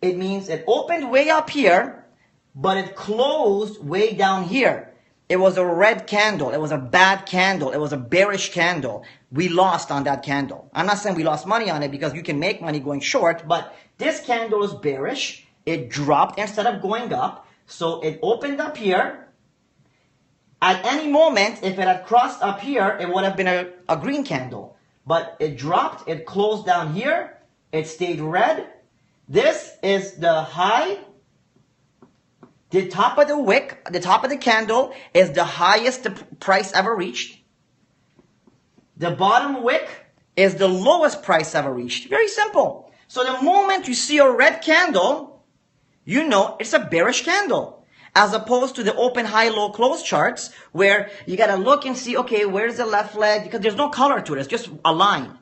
It means it opened way up here, but it closed way down here. It was a red candle. It was a bad candle. It was a bearish candle. We lost on that candle. I'm not saying we lost money on it because you can make money going short, but this candle is bearish. It dropped instead of going up. So it opened up here. At any moment, if it had crossed up here, it would have been a green candle. But it dropped. It closed down here. It stayed red. This is the high. The top of the wick, the top of the candle is the highest the price ever reached. The bottom wick is the lowest price ever reached. Very simple. So the moment you see a red candle, you know it's a bearish candle. As opposed to the open, high, low, close charts where you got to look and see, okay, where's the left leg? Because there's no color to it. It's just a line.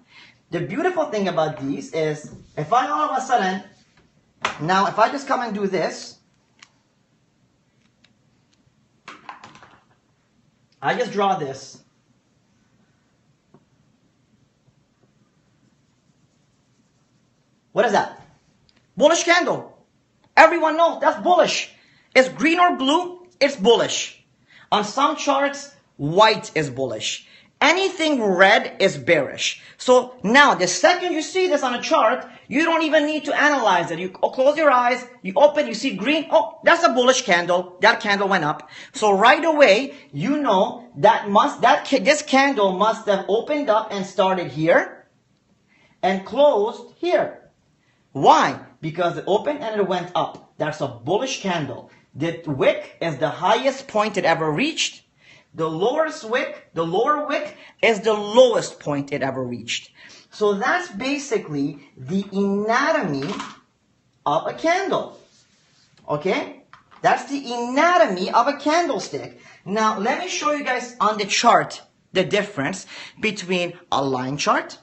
The beautiful thing about these is if I all of a sudden, now if I just come and do this, I just draw this. What is that? Bullish candle. Everyone knows that's bullish. It's green or blue, it's bullish. On some charts, white is bullish. Anything red is bearish. So now, the second you see this on a chart, you don't even need to analyze it. You close your eyes, you open, you see green. Oh, that's a bullish candle. That candle went up. So right away, you know this candle must have opened up and started here and closed here. Why? Because it opened and it went up. That's a bullish candle. The wick is the highest point it ever reached. The lower wick is the lowest point it ever reached. So that's basically the anatomy of a candle. Okay? That's the anatomy of a candlestick. Now, let me show you guys on the chart the difference between a line chart,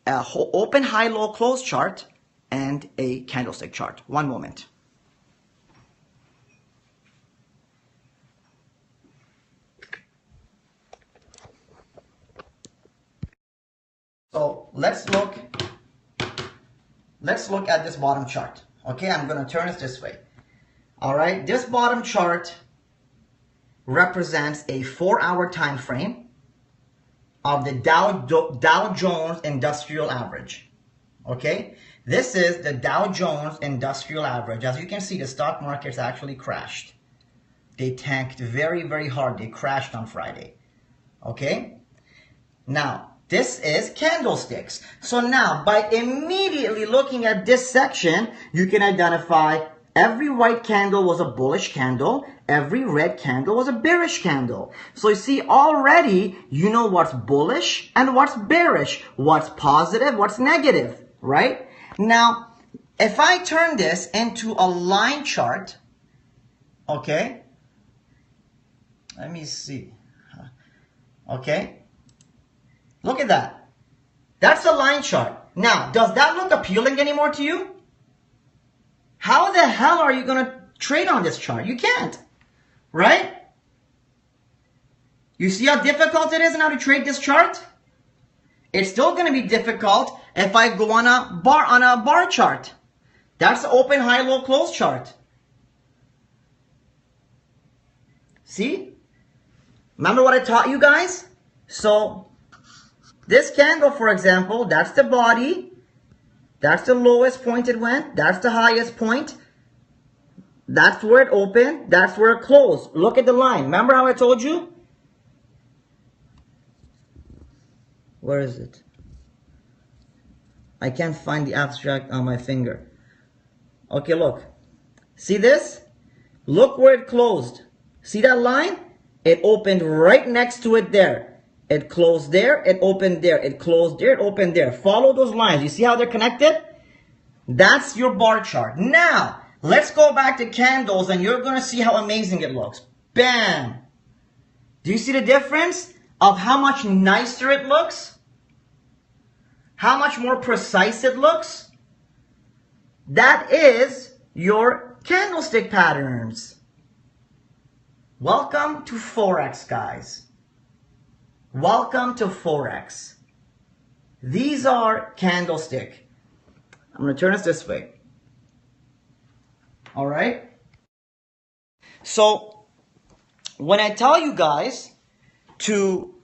a open, high, low, close chart, and a candlestick chart. One moment. So let's look at this bottom chart. Okay, I'm going to turn it this way. All right, this bottom chart represents a 4-hour time frame of the Dow Jones Industrial Average. Okay, this is the Dow Jones Industrial Average. As you can see, the stock market's actually crashed. They tanked very, very hard. They crashed on Friday. Okay, now this is candlesticks. So now, by immediately looking at this section, you can identify every white candle was a bullish candle. Every red candle was a bearish candle. So you see, already, you know what's bullish and what's bearish. What's positive, what's negative, right? Now, if I turn this into a line chart, okay, let me see. Okay. Look at that. That's a line chart. Now, does that look appealing anymore to you? How the hell are you going to trade on this chart? You can't. Right? You see how difficult it is now to trade this chart? It's still going to be difficult if I go on a bar chart. That's the open, high, low, close chart. See? Remember what I taught you guys? So, this candle, for example, that's the body. That's the lowest point it went. That's the highest point. That's where it opened. That's where it closed. Look at the line. Remember how I told you? Where is it? I can't find the abstract on my finger. Okay, look. See this? Look where it closed. See that line? It opened right next to it there. It closed there, it opened there, it closed there, it opened there. Follow those lines. You see how they're connected? That's your bar chart. Now, let's go back to candles and you're going to see how amazing it looks. Bam! Do you see the difference of how much nicer it looks? How much more precise it looks? That is your candlestick patterns. Welcome to Forex, guys. Welcome to Forex. These are candlestick. I'm going to turn this way. All right? So, when I tell you guys to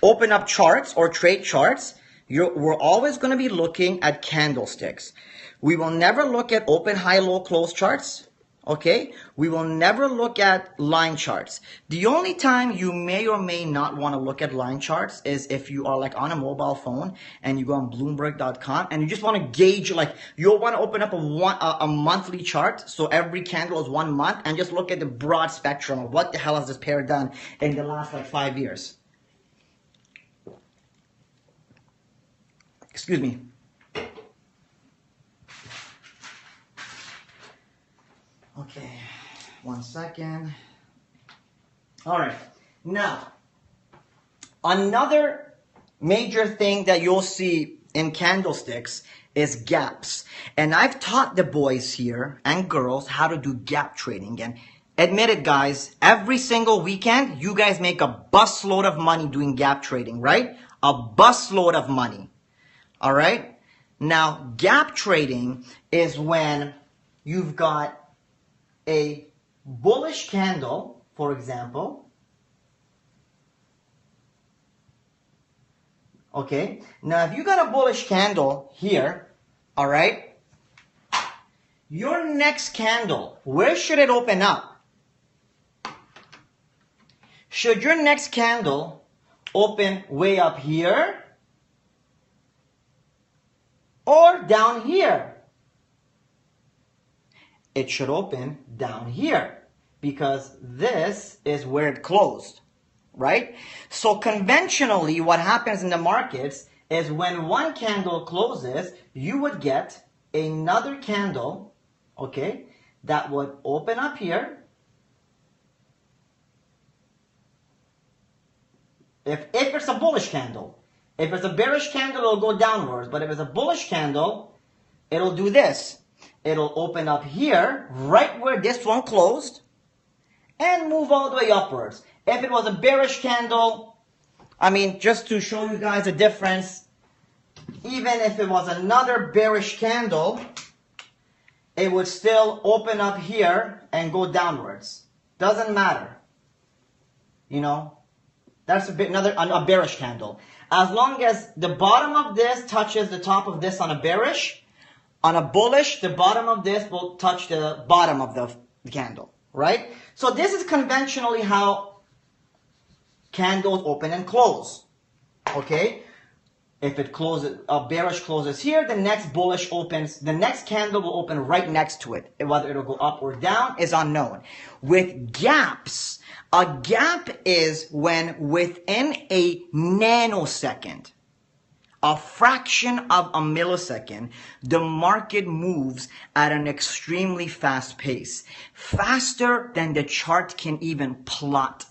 open up charts or trade charts, we're always going to be looking at candlesticks. We will never look at open, high, low, close charts. Okay, we will never look at line charts. The only time you may or may not want to look at line charts is if you are like on a mobile phone and you go on Bloomberg.com and you just want to gauge, like you'll want to open up a monthly chart. So every candle is 1 month and just look at the broad spectrum of what the hell has this pair done in the last like 5 years. Excuse me. Okay, 1 second. All right, now, another major thing that you'll see in candlesticks is gaps. And I've taught the boys here and girls how to do gap trading. And admit it, guys, every single weekend, you guys make a busload of money doing gap trading, right? A busload of money, all right? Now, gap trading is when you've got a bullish candle, for example. Okay, now if you got a bullish candle here, all right, your next candle, where should it open up? Should your next candle open way up here or down here? It should open down here because this is where it closed, right? So conventionally, what happens in the markets is when one candle closes, you would get another candle okay, that would open up here. If it's a bullish candle. If it's a bearish candle, it'll go downwards. But if it's a bullish candle, it'll do this. It'll open up here, right where this one closed, and move all the way upwards. If it was a bearish candle, I mean, just to show you guys the difference, even if it was another bearish candle, it would still open up here and go downwards. Doesn't matter. You know, that's a bearish candle. As long as the bottom of this touches the top of this on a bearish, on a bullish, the bottom of this will touch the bottom of the candle, right? So this is conventionally how candles open and close, okay? If it closes, a bearish closes here, the next bullish opens, the next candle will open right next to it. Whether it'll go up or down is unknown. With gaps, a gap is when within a nanosecond, a fraction of a millisecond, the market moves at an extremely fast pace. Faster than the chart can even plot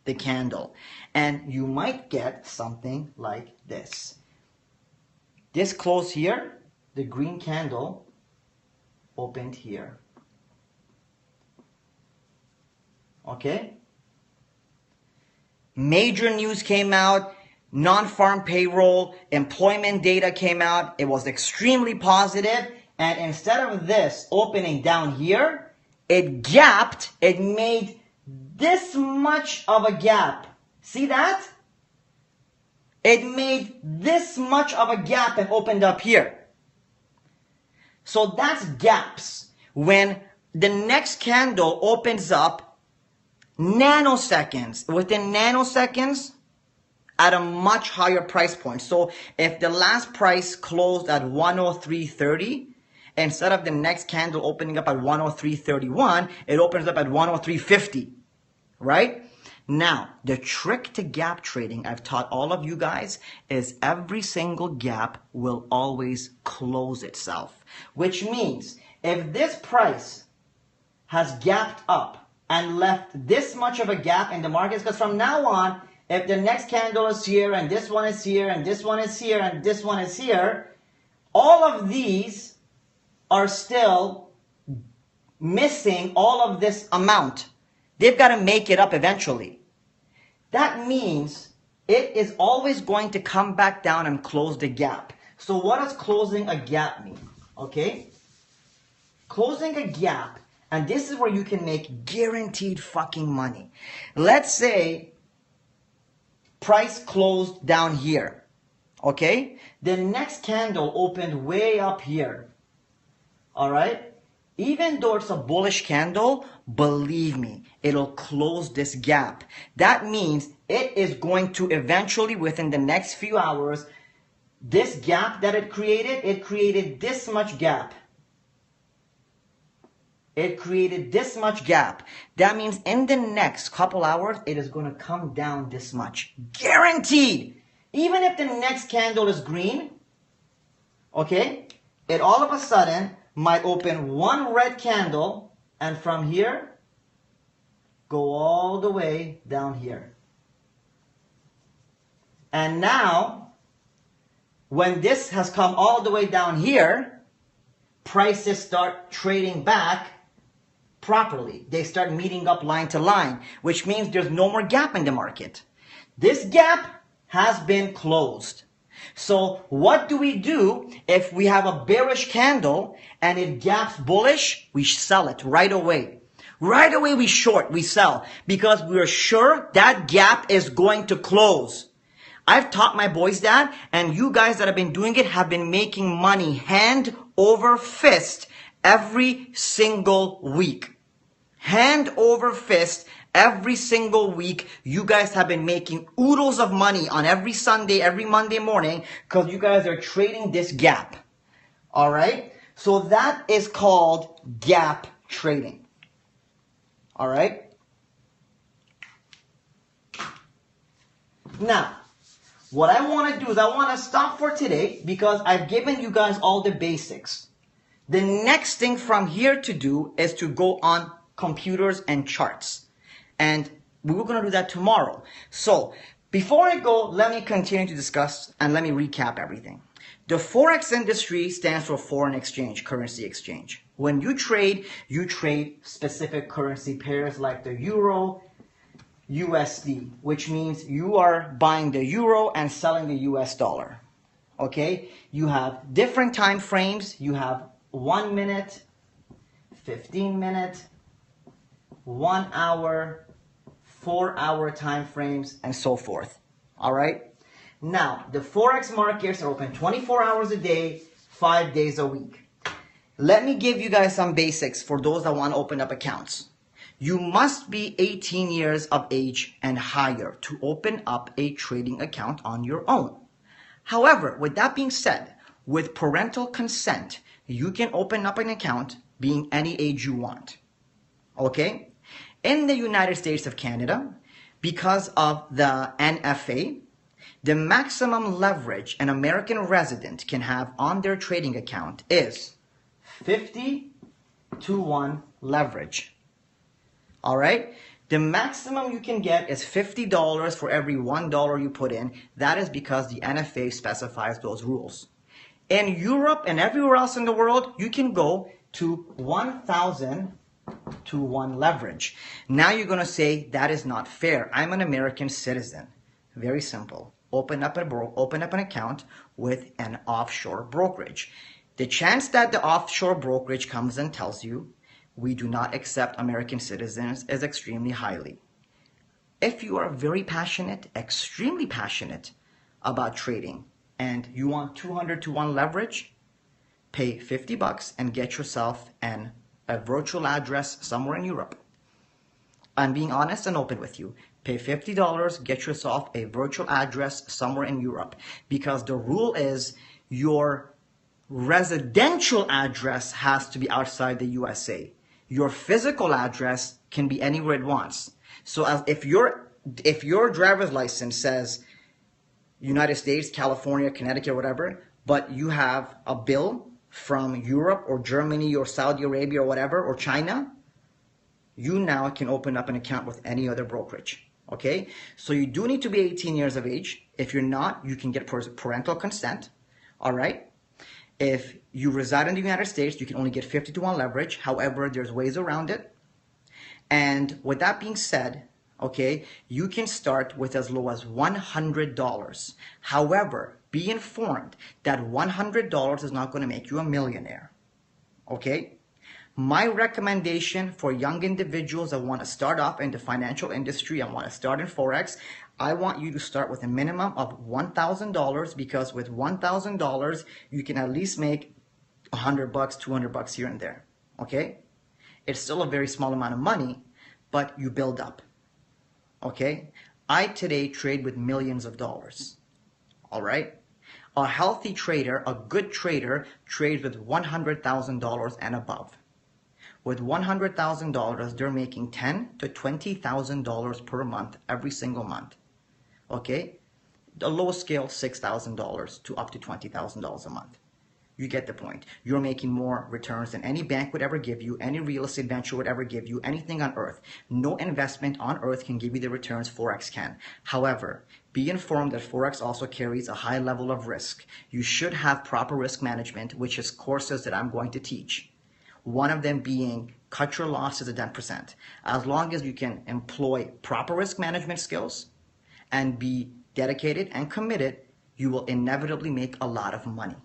the candle. And you might get something like this. This closed here, the green candle opened here. Okay? Major news came out. Non-farm payroll, employment data came out. It was extremely positive. And instead of this opening down here, it gapped. It made this much of a gap. See that? It made this much of a gap and opened up here. So that's gaps. When the next candle opens up nanoseconds, within nanoseconds, at a much higher price point. So if the last price closed at 103.30, instead of the next candle opening up at 103.31, it opens up at 103.50, right? Now, the trick to gap trading, I've taught all of you guys, is every single gap will always close itself. Which means, if this price has gapped up and left this much of a gap in the markets, because from now on, if the next candle is here, and this one is here, and this one is here, and this one is here, all of these are still missing all of this amount. They've got to make it up eventually. That means it is always going to come back down and close the gap. So what does closing a gap mean? Okay? Closing a gap, and this is where you can make guaranteed fucking money. Let's say price closed down here, okay? The next candle opened way up here, all right? Even though it's a bullish candle, believe me, it'll close this gap. That means it is going to eventually, within the next few hours, this gap that it created this much gap. It created this much gap. That means in the next couple hours, it is going to come down this much. Guaranteed. Even if the next candle is green, okay, it all of a sudden might open one red candle and from here, go all the way down here. And now, when this has come all the way down here, prices start trading back properly. They start meeting up line to line, which means there's no more gap in the market. This gap has been closed. So what do we do if we have a bearish candle and it gaps bullish? We sell it right away. Right away we short, we sell, because we're sure that gap is going to close. I've taught my boys that, and you guys that have been doing it have been making money hand over fist every single week. Hand over fist every single week. You guys have been making oodles of money on every Sunday, every Monday morning, because you guys are trading this gap. All right? So that is called gap trading. All right? Now, what I want to do is I want to stop for today because I've given you guys all the basics. The next thing from here to do is to go on computers and charts. And we were going to do that tomorrow. So before I go, let me continue to discuss and let me recap everything. The Forex industry stands for foreign exchange, currency exchange. When you trade specific currency pairs like the Euro, USD, which means you are buying the Euro and selling the US dollar. Okay? You have different time frames. You have 1 minute, 15 minute, 1 hour, 4-hour time frames, and so forth. All right? Now, the Forex markets are open 24 hours a day, 5 days a week. Let me give you guys some basics for those that want to open up accounts. You must be 18 years of age and higher to open up a trading account on your own. However, with that being said, with parental consent, you can open up an account being any age you want. Okay? In the United States of Canada, because of the NFA, the maximum leverage an American resident can have on their trading account is 50-to-1 leverage. All right? The maximum you can get is $50 for every $1 you put in. That is because the NFA specifies those rules. In Europe and everywhere else in the world, you can go to 1,000-to-1 leverage. Now you're going to say, that is not fair. I'm an American citizen. Very simple. Open up an account with an offshore brokerage. The chance that the offshore brokerage comes and tells you, we do not accept American citizens, is extremely highly. If you are very passionate, extremely passionate about trading, and you want 200-to-1 leverage, pay $50 and get yourself a virtual address somewhere in Europe. I'm being honest and open with you. Pay $50, get yourself a virtual address somewhere in Europe. Because the rule is your residential address has to be outside the USA. Your physical address can be anywhere it wants. So if your driver's license says United States, California, Connecticut, whatever, but you have a bill from Europe or Germany or Saudi Arabia or whatever, or China, you now can open up an account with any other brokerage. Okay? So you do need to be 18 years of age. If you're not, you can get parental consent. All right? If you reside in the United States, you can only get 50-to-1 leverage. However, there's ways around it. And with that being said, okay, you can start with as low as $100. However, be informed that $100 is not going to make you a millionaire. Okay? My recommendation for young individuals that want to start off in the financial industry and want to start in Forex, I want you to start with a minimum of $1,000, because with $1,000, you can at least make $100, $200 here and there. Okay? It's still a very small amount of money, but you build up. Okay? I today trade with millions of dollars. All right? A healthy trader, a good trader, trades with $100,000 and above. With $100,000, they're making $10,000 to $20,000 per month, every single month. Okay? The lowest scale, $6,000 to up to $20,000 a month. You get the point. You're making more returns than any bank would ever give you, any real estate venture would ever give you, anything on earth. No investment on earth can give you the returns Forex can. However, be informed that Forex also carries a high level of risk. You should have proper risk management, which is courses that I'm going to teach. One of them being cut your losses at 10%. As long as you can employ proper risk management skills and be dedicated and committed, you will inevitably make a lot of money.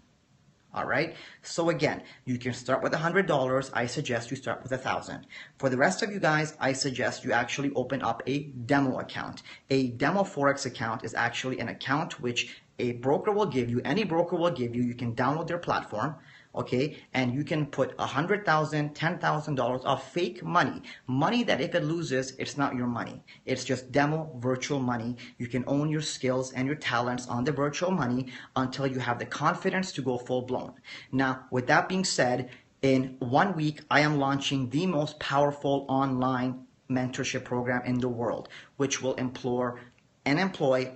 All right? So again, you can start with $100. I suggest you start with $1,000. For the rest of you guys, I suggest you actually open up a demo account. A demo Forex account is actually an account which a broker will give you, any broker will give you. You can download their platform. Okay, and you can put $100,000, $10,000 of fake money. Money that if it loses, it's not your money. It's just demo virtual money. You can own your skills and your talents on the virtual money until you have the confidence to go full blown. Now, with that being said, in 1 week, I am launching the most powerful online mentorship program in the world, which will employ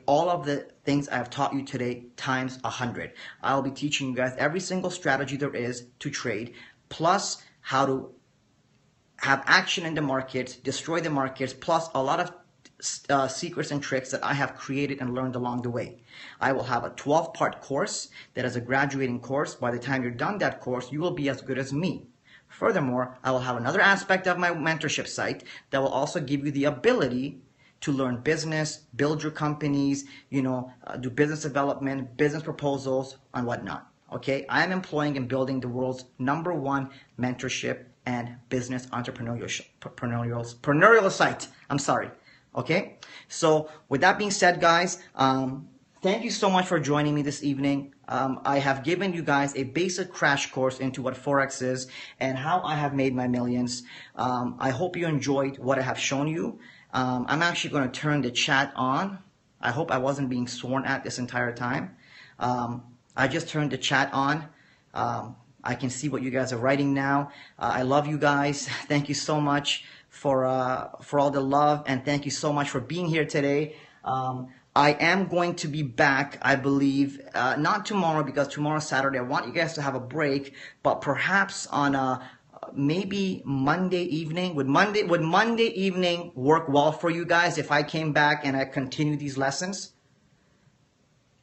all of the things I've taught you today times 100. I'll be teaching you guys every single strategy there is to trade. plus how to have action in the markets, destroy the markets, plus a lot of secrets and tricks that I have created and learned along the way. I will have a 12-part course that is a graduating course. By the time you're done that course, you will be as good as me. Furthermore, I will have another aspect of my mentorship site that will also give you the ability to learn business, build your companies, do business development, business proposals, and whatnot. Okay, I am employing and building the world's #1 mentorship and business entrepreneurial site. I'm sorry. Okay, so with that being said, guys, thank you so much for joining me this evening. I have given you guys a basic crash course into what Forex is and how I have made my millions. I hope you enjoyed what I have shown you. I'm actually going to turn the chat on. I hope I wasn't being sworn at this entire time. I just turned the chat on. I can see what you guys are writing now. I love you guys. Thank you so much for all the love, and thank you so much for being here today. I am going to be back, I believe, not tomorrow because tomorrow's Saturday. I want you guys to have a break, but perhaps on maybe Monday evening. Would Monday evening work well for you guys if I came back and I continue these lessons?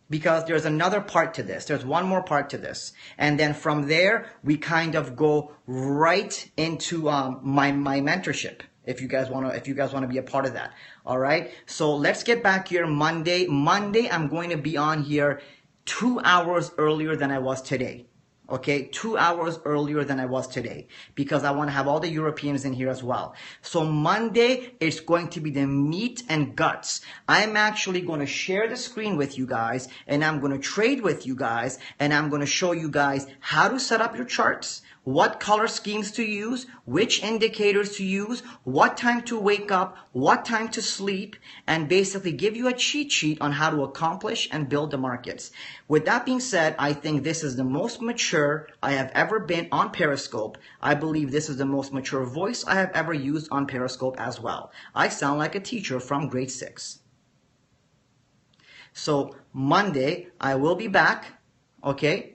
Because there's another part to this. There's one more part to this. And then from there, we kind of go right into my mentorship. If you guys want to be a part of that. All right. So let's get back here Monday. Monday, I'm going to be on here 2 hours earlier than I was today. Okay, 2 hours earlier than I was today because I want to have all the Europeans in here as well. So Monday, it's going to be the meat and guts. I'm actually going to share the screen with you guys and I'm going to trade with you guys and I'm going to show you guys how to set up your charts, what color schemes to use, which indicators to use, what time to wake up, what time to sleep, and basically give you a cheat sheet on how to accomplish and build the markets. With that being said, I think this is the most mature I have ever been on Periscope. I believe this is the most mature voice I have ever used on Periscope as well. I sound like a teacher from grade 6. So Monday, I will be back, okay?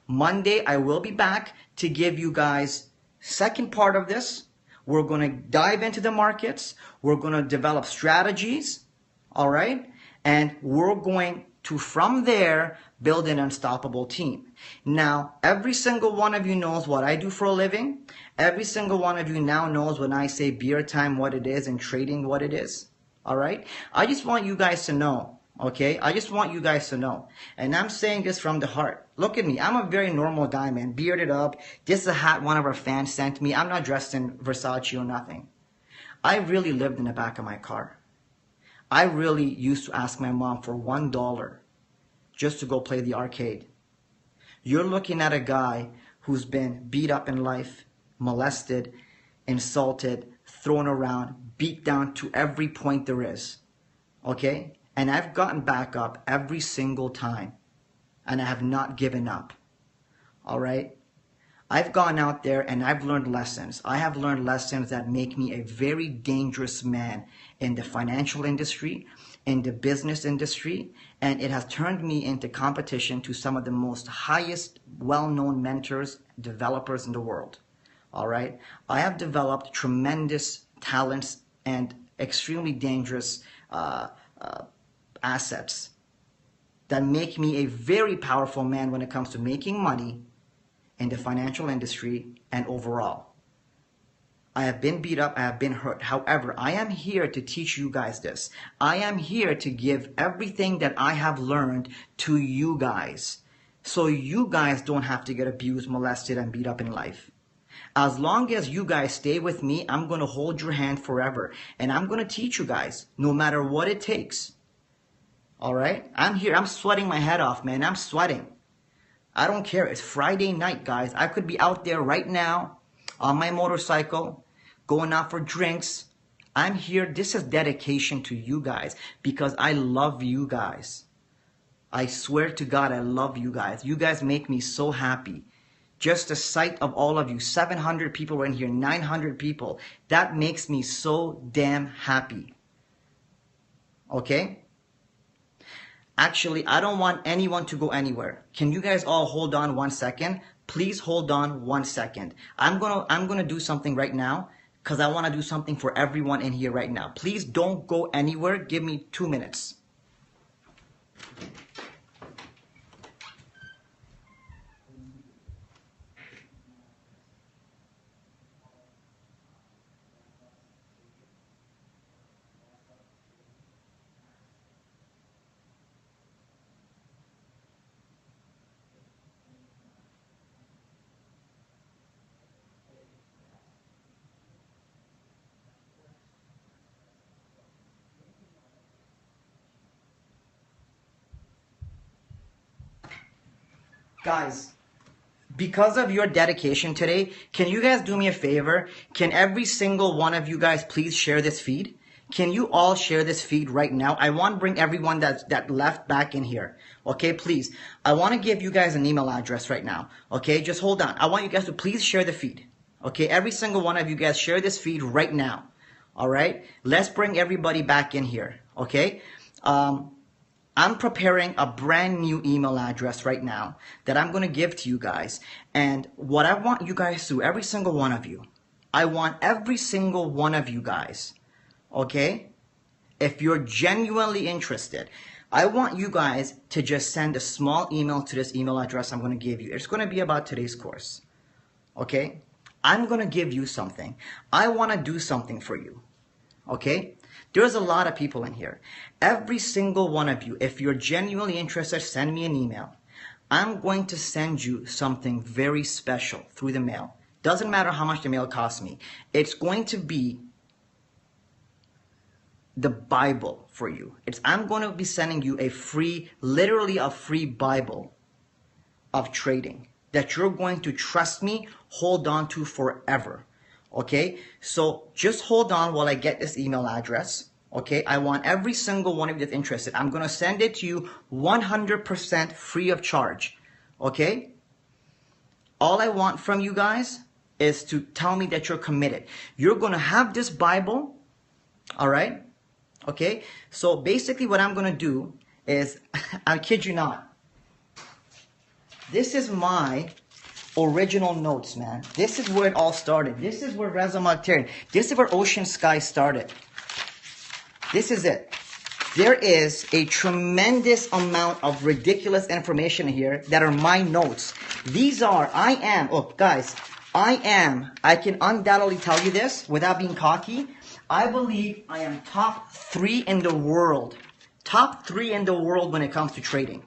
Monday, I will be back to give you guys second part of this. We're going to dive into the markets. We're going to develop strategies, all right? And we're going to, from there, build an unstoppable team. Now, every single one of you knows what I do for a living. Every single one of you now knows when I say beer time what it is and trading what it is, all right? I just want you guys to know. Okay, I just want you guys to know. And I'm saying this from the heart. Look at me. I'm a very normal guy, man. Bearded up. This is a hat one of our fans sent me. I'm not dressed in Versace or nothing. I really lived in the back of my car. I really used to ask my mom for $1 just to go play the arcade. You're looking at a guy who's been beat up in life, molested, insulted, thrown around, beat down to every point there is. Okay? And I've gotten back up every single time. And I have not given up. All right? I've gone out there and I've learned lessons. I have learned lessons that make me a very dangerous man in the financial industry, in the business industry, and it has turned me into competition to some of the most highest well-known mentors, developers in the world. All right? I have developed tremendous talents and extremely dangerous assets that make me a very powerful man when it comes to making money in the financial industry and overall. I have been beat up, I have been hurt. However, I am here to teach you guys this. I am here to give everything that I have learned to you guys, so you guys don't have to get abused, molested, and beat up in life. As long as you guys stay with me, I'm going to hold your hand forever. And I'm going to teach you guys, no matter what it takes. All right? I'm here. I'm sweating my head off, man. I'm sweating. I don't care. It's Friday night, guys. I could be out there right now on my motorcycle, going out for drinks. I'm here. This is dedication to you guys because I love you guys. I swear to God, I love you guys. You guys make me so happy. Just the sight of all of you, 700 people were in here, 900 people. That makes me so damn happy. Okay? Actually, I don't want anyone to go anywhere. Can you guys all hold on 1 second? Please hold on 1 second. I'm gonna do something right now because I want to do something for everyone in here right now. Please don't go anywhere. Give me 2 minutes. Guys, because of your dedication today, can you guys do me a favor? Can every single one of you guys please share this feed? Can you all share this feed right now? I want to bring everyone that left back in here. Okay, please. I want to give you guys an email address right now. Okay, just hold on. I want you guys to please share the feed. Okay, every single one of you guys share this feed right now. All right, let's bring everybody back in here. Okay. I'm preparing a brand new email address right now that I'm going to give to you guys. And what I want you guys to do, every single one of you, I want every single one of you guys, okay, if you're genuinely interested, I want you guys to just send a small email to this email address I'm going to give you. It's going to be about today's course, okay? I'm going to give you something. I want to do something for you, okay? There's a lot of people in here. Every single one of you, if you're genuinely interested, send me an email. I'm going to send you something very special through the mail. Doesn't matter how much the mail costs me. It's going to be the Bible for you. I'm going to be sending you a free, literally a free Bible of trading that you're going to trust me, hold on to forever. Okay, so just hold on while I get this email address. Okay, I want every single one of you that's interested. I'm going to send it to you 100% free of charge. Okay, all I want from you guys is to tell me that you're committed. You're going to have this Bible. All right, okay, so basically what I'm going to do is, I kid you not, this is my original notes, man. This is where it all started. This is where Reza Makhtar, this is where Ocean Sky started. This is it. There is a tremendous amount of ridiculous information here that are my notes. These are, guys, I can undoubtedly tell you this without being cocky. I believe I am top 3 in the world. Top 3 in the world when it comes to trading.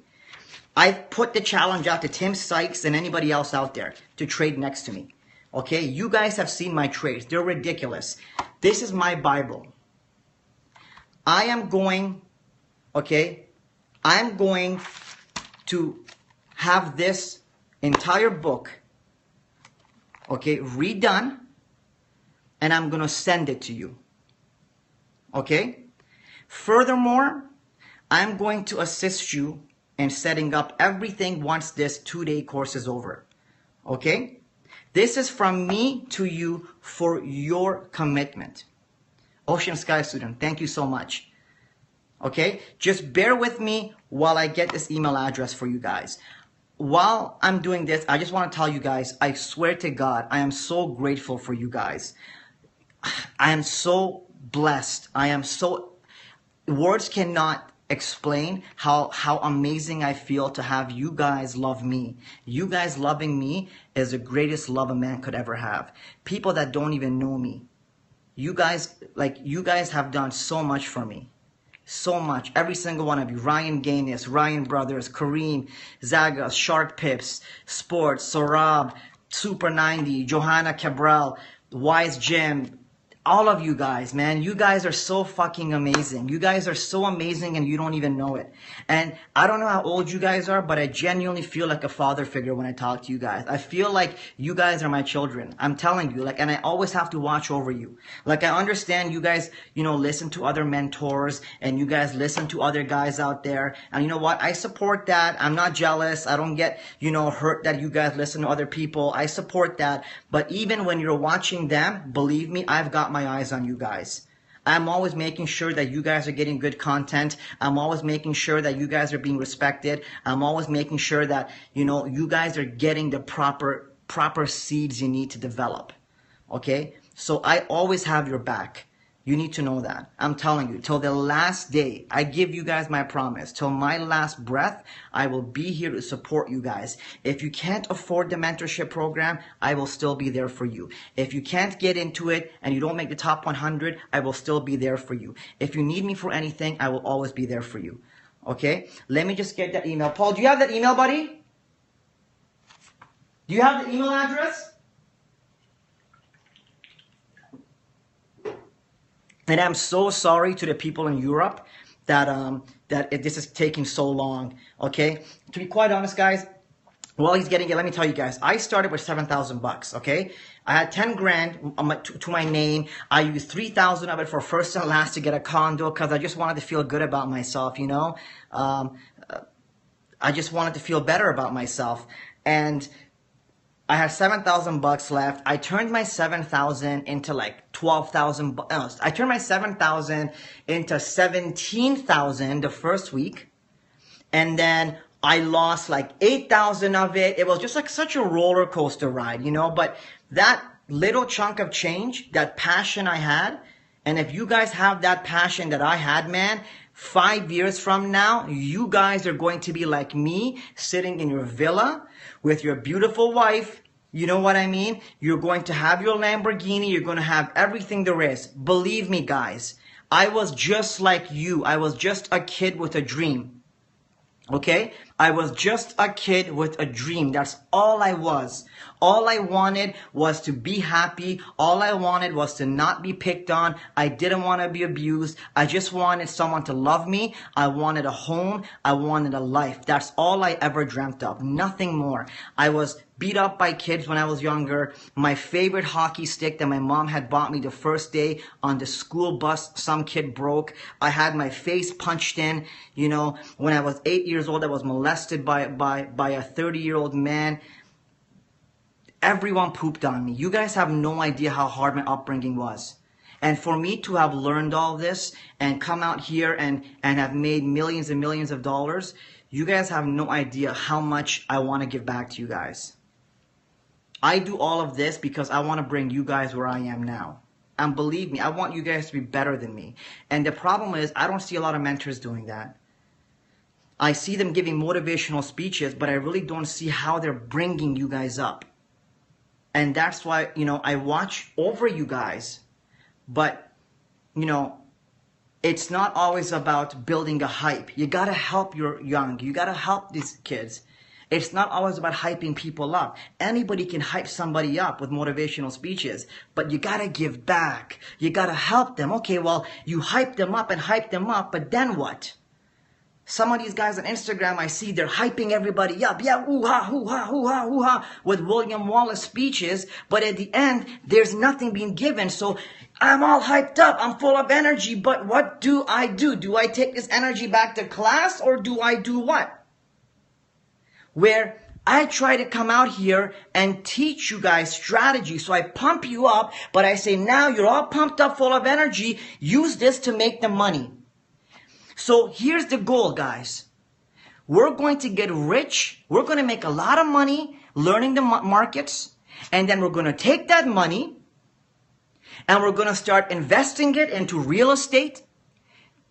I put the challenge out to Tim Sykes and anybody else out there to trade next to me. Okay, you guys have seen my trades. They're ridiculous. This is my Bible. I'm going to have this entire book, okay, redone, and I'm going to send it to you. Okay? Furthermore, I'm going to assist you and setting up everything once this 2-day course is over. Okay? This is from me to you for your commitment. Ocean Sky student, thank you so much. Okay? Just bear with me while I get this email address for you guys. While I'm doing this, I just want to tell you guys, I swear to God, I am so grateful for you guys. I am so blessed. Words cannot explain how amazing I feel to have you guys love me. You guys loving me is the greatest love a man could ever have. People that don't even know me. You guys have done so much for me. So much. Every single one of you. Ryan Gaines, Ryan Brothers, Kareem, Zaga, Shark Pips, Sports, Sorab, Super 90, Johanna Cabral, Wise Jim, all of you guys, man, you guys are so fucking amazing. You guys are so amazing and you don't even know it. And I don't know how old you guys are, but I genuinely feel like a father figure when I talk to you guys. I feel like you guys are my children. I'm telling you, and I always have to watch over you. I understand you guys, listen to other mentors and you guys listen to other guys out there. And you know what? I support that. I'm not jealous. I don't get, hurt that you guys listen to other people. I support that. But even when you're watching them, believe me, I've got my eyes on you guys. I'm always making sure that you guys are getting good content. I'm always making sure that you guys are being respected. I'm always making sure that, you guys are getting the proper seeds you need to develop. Okay? So I always have your back. You need to know that. I'm telling you, till the last day, I give you guys my promise. Till my last breath, I will be here to support you guys. If you can't afford the mentorship program, I will still be there for you. If you can't get into it and you don't make the top 100, I will still be there for you. If you need me for anything, I will always be there for you. Okay? Let me just get that email. Paul, do you have that email, buddy? Do you have the email address? And I'm so sorry to the people in Europe that this is taking so long, okay? To be quite honest, guys, while he's getting it, let me tell you guys, I started with $7,000, okay? I had 10 grand to my name. I used 3,000 of it for first and last to get a condo because I just wanted to feel good about myself, I just wanted to feel better about myself. And I had $7,000 left. I turned my 7,000 into like 12,000. No, I turned my 7,000 into 17,000 the first week, and then I lost like 8,000 of it. It was just like such a roller coaster ride, But that little chunk of change, that passion I had, and if you guys have that passion that I had, man, 5 years from now, you guys are going to be like me, sitting in your villa with your beautiful wife. You know what I mean? You're going to have your Lamborghini. You're going to have everything there is. Believe me, guys. I was just like you. I was just a kid with a dream. Okay? I was just a kid with a dream. That's all I was. All I wanted was to be happy. All I wanted was to not be picked on. I didn't want to be abused. I just wanted someone to love me. I wanted a home. I wanted a life. That's all I ever dreamt of. Nothing more. I was beat up by kids when I was younger. My favorite hockey stick that my mom had bought me the first day on the school bus, some kid broke. I had my face punched in. When I was 8 years old, I was molested by a 30-year-old man. Everyone pooped on me. You guys have no idea how hard my upbringing was. And for me to have learned all this and come out here and have made millions and millions of dollars, you guys have no idea how much I want to give back to you guys. I do all of this because I want to bring you guys where I am now. And believe me, I want you guys to be better than me. And the problem is, I don't see a lot of mentors doing that. I see them giving motivational speeches, but I really don't see how they're bringing you guys up. And that's why, I watch over you guys. But, it's not always about building a hype. You got to help your young. You got to help these kids. It's not always about hyping people up. Anybody can hype somebody up with motivational speeches, but you gotta give back. You gotta help them. Okay, well, you hype them up, but then what? Some of these guys on Instagram, I see they're hyping everybody up. Yeah, ooh-ha, hoo-ha, ooh-ha, ooh-ha, with William Wallace speeches, but at the end, there's nothing being given. So I'm all hyped up. I'm full of energy, but what do? Do I take this energy back to class, or do I do what? Where I try to come out here and teach you guys strategy. So I pump you up, but I say, now you're all pumped up, full of energy. Use this to make the money. So here's the goal, guys. We're going to get rich. We're going to make a lot of money learning the markets. And then we're going to take that money and we're going to start investing it into real estate,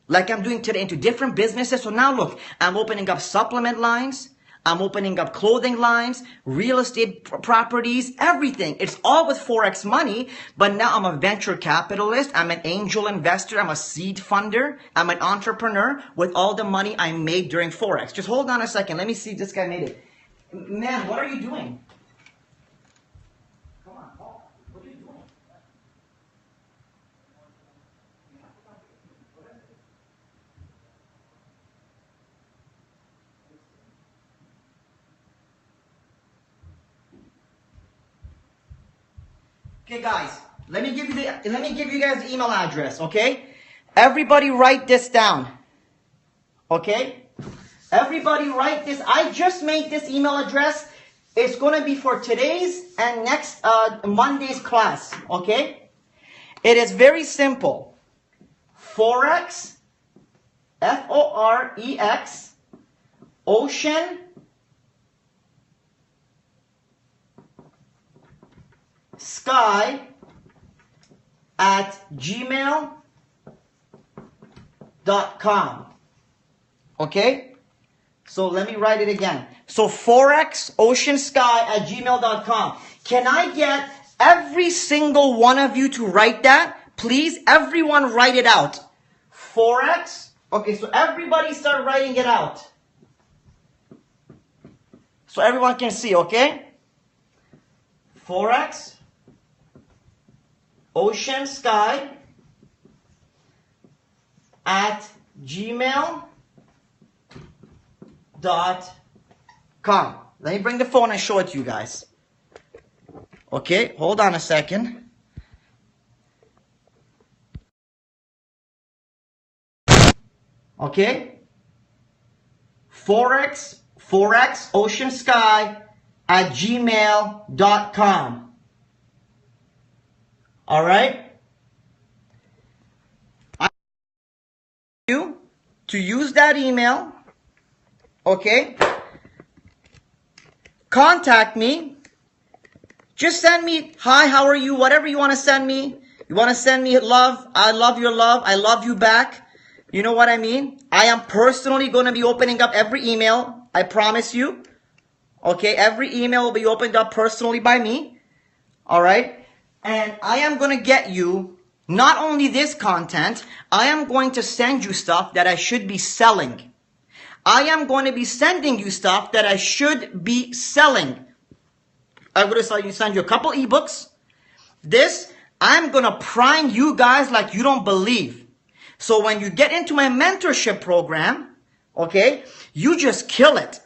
like I'm doing today, into different businesses. So now look, I'm opening up supplement lines. I'm opening up clothing lines, real estate properties, everything. It's all with Forex money, but now I'm a venture capitalist. I'm an angel investor. I'm a seed funder. I'm an entrepreneur with all the money I made during Forex. Just hold on a second. Let me see if this guy made it. Man, what are you doing? Come on, Paul. What are you doing? Okay, guys, let me give you guys the email address, okay? Everybody write this down. Okay? Everybody write this. I just made this email address. It's going to be for today's and next Monday's class, okay? It is very simple. Forex, Forex, Ocean Sky at gmail.com. Okay? So let me write it again. So Forex Ocean Sky at gmail.com. Can I get every single one of you to write that? Please, everyone write it out. Forex. Okay, so everybody start writing it out. So everyone can see, okay? Forex Ocean Sky at gmail.com. Let me bring the phone and show it to you guys. Okay, hold on a second. Okay? Forex Ocean Sky at gmail.com. All right? I want you to use that email. Okay? Contact me. Just send me, hi, how are you? Whatever you want to send me. You want to send me love. I love your love. I love you back. You know what I mean? I am personally going to be opening up every email. I promise you. Okay? Every email will be opened up personally by me. All right? And I am going to get you not only this content, I am going to send you stuff that I should be selling. I am going to be sending you stuff that I should be selling. I'm going to send you a couple ebooks. This, I'm going to prime you guys like you don't believe. So when you get into my mentorship program, okay, you just kill it.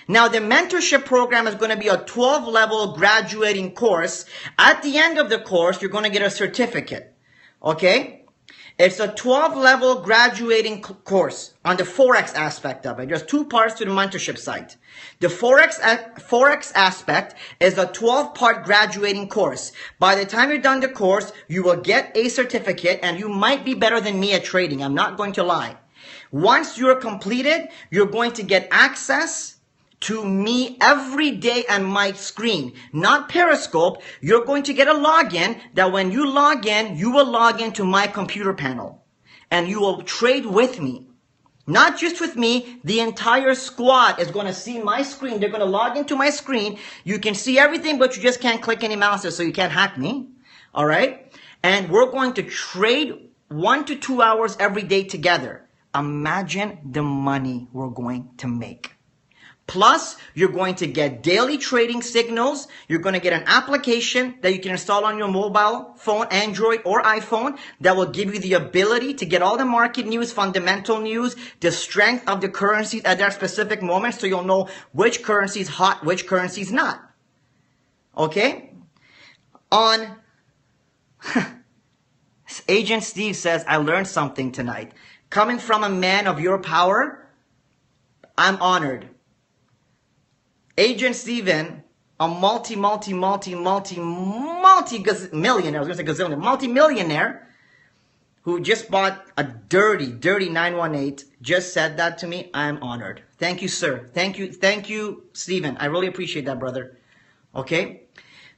Now, the mentorship program is going to be a 12-level graduating course. At the end of the course, you're going to get a certificate. Okay? It's a 12-level graduating course on the Forex aspect of it. There's two parts to the mentorship site. The Forex aspect is a 12-part graduating course. By the time you're done the course, you will get a certificate, and you might be better than me at trading. I'm not going to lie. Once you're completed, you're going to get access to me every day on my screen, not Periscope. You're going to get a login that when you log in, you will log into my computer panel and you will trade with me. Not just with me, the entire squad is going to see my screen. They're going to log into my screen. You can see everything, but you just can't click any mouses, so you can't hack me. All right? And we're going to trade 1 to 2 hours every day together. Imagine the money we're going to make. Plus, you're going to get daily trading signals. You're going to get an application that you can install on your mobile phone, Android or iPhone, that will give you the ability to get all the market news, fundamental news, the strength of the currencies at their specific moments, so you'll know which currency is hot, which currency is not. Okay? Agent Steve says, I learned something tonight. Coming from a man of your power, I'm honored. Agent Steven, a multi-millionaire who just bought a dirty 918, just said that to me. I'm honored. Thank you, sir. Thank you, Steven. I really appreciate that, brother. Okay?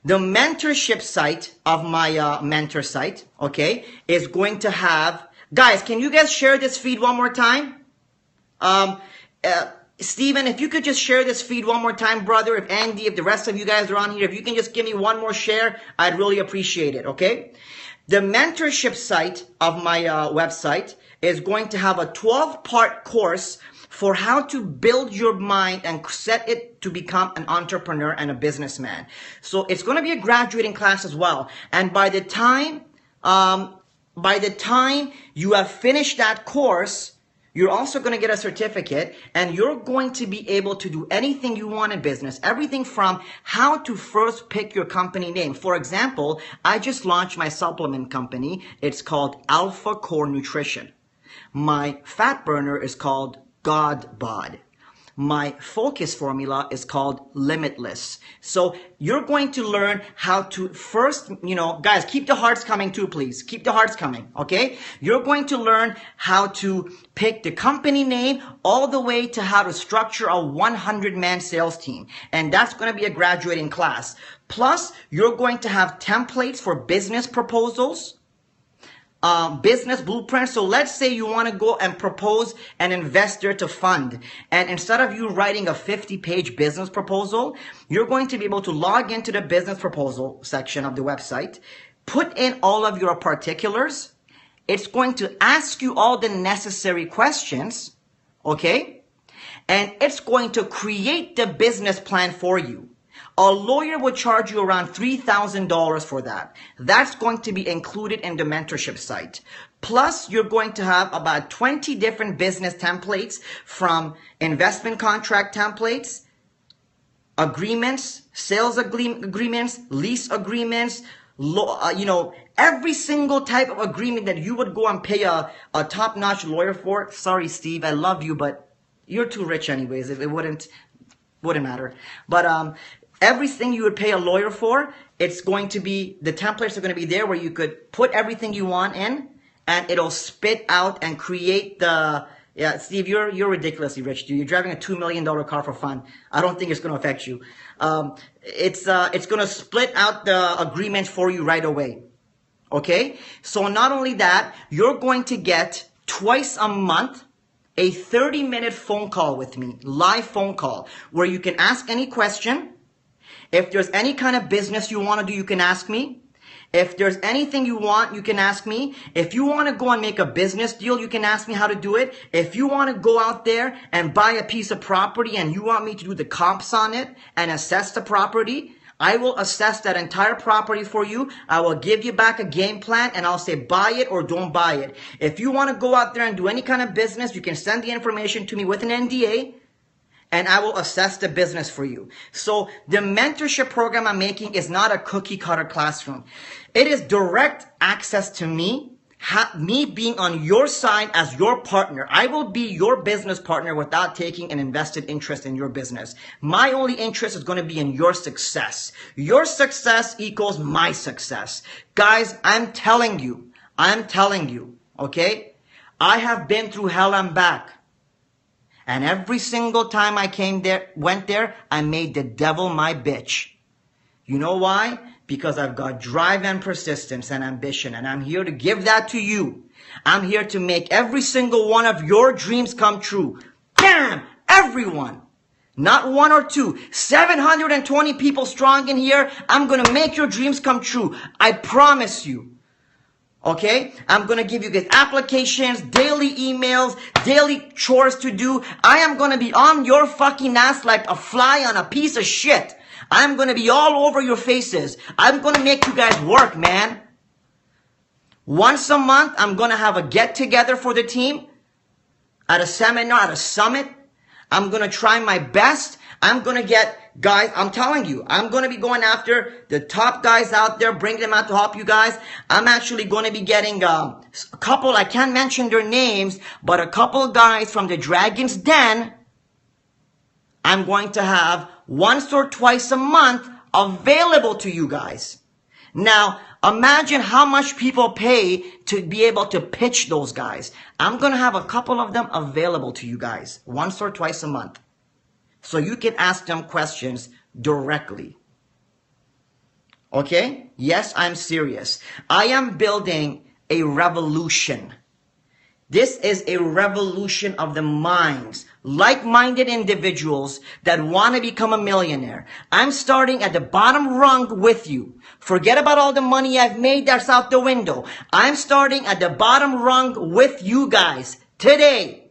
The mentorship site of my mentor site, okay, is going to have... Guys, can you guys share this feed one more time? Steven, if you could just share this feed one more time, brother. If Andy, if the rest of you guys are on here, if you can just give me one more share, I'd really appreciate it, okay? The mentorship site of my website is going to have a 12-part course for how to build your mind and set it to become an entrepreneur and a businessman. So it's going to be a graduating class as well. And by the time you have finished that course, you're also going to get a certificate, and you're going to be able to do anything you want in business. Everything from how to first pick your company name. For example, I just launched my supplement company. It's called Alpha Core Nutrition. My fat burner is called God Bod. my focus formula is called limitless. So you're going to learn how to first, guys, keep the hearts coming too, please. Keep the hearts coming, okay? You're going to learn how to pick the company name all the way to how to structure a 100-man sales team. And that's going to be a graduating class. Plus, you're going to have templates for business proposals, business blueprint. So let's say you want to go and propose an investor to fund. And instead of you writing a 50-page business proposal, you're going to be able to log into the business proposal section of the website, put in all of your particulars. It's going to ask you all the necessary questions, okay? And it's going to create the business plan for you. A lawyer would charge you around $3,000 for that. That's going to be included in the mentorship site. Plus, you're going to have about 20 different business templates, from investment contract templates, agreements, sales agreements, lease agreements, every single type of agreement that you would go and pay a top-notch lawyer for. Sorry, Steve, I love you, but you're too rich anyways. It wouldn't matter. But everything you would pay a lawyer for, it's going to be, the templates are going to be there where you could put everything you want in, and it'll spit out and create the, yeah, Steve, you're ridiculously rich, dude. You're driving a $2 million car for fun. I don't think it's going to affect you. It's going to split out the agreement for you right away. Okay? So not only that, you're going to get twice a month a 30-minute phone call with me, live phone call, where you can ask any question. If there's any kind of business you want to do, you can ask me. If there's anything you want, you can ask me. If you want to go and make a business deal, you can ask me how to do it. If you want to go out there and buy a piece of property and you want me to do the comps on it and assess the property, I will assess that entire property for you. I will give you back a game plan, and I'll say buy it or don't buy it. If you want to go out there and do any kind of business, you can send the information to me with an NDA, and I will assess the business for you. So the mentorship program I'm making is not a cookie cutter classroom. It is direct access to me, me being on your side as your partner. I will be your business partner without taking an invested interest in your business. My only interest is going to be in your success. Your success equals my success. Guys, I'm telling you, okay? I have been through hell and back. And every single time I went there, I made the devil my bitch. You know why? Because I've got drive and persistence and ambition, and I'm here to give that to you. I'm here to make every single one of your dreams come true. Bam! Everyone. Not one or two. 720 people strong in here. I'm going to make your dreams come true. I promise you. Okay? I'm going to give you guys applications, daily emails, daily chores to do. I am going to be on your fucking ass like a fly on a piece of shit. I'm going to be all over your faces. I'm going to make you guys work, man. Once a month, I'm going to have a get-together for the team at a seminar, at a summit. I'm going to try my best. I'm going to get guys, I'm telling you, I'm going to be going after the top guys out there, bring them out to help you guys. I'm actually going to be getting a couple, I can't mention their names, but a couple guys from the Dragon's Den. I'm going to have once or twice a month available to you guys. Now, imagine how much people pay to be able to pitch those guys. I'm going to have a couple of them available to you guys once or twice a month. So you can ask them questions directly. Okay? Yes, I'm serious. I am building a revolution. This is a revolution of the minds. Like-minded individuals that want to become a millionaire. I'm starting at the bottom rung with you. Forget about all the money I've made, that's out the window. I'm starting at the bottom rung with you guys today.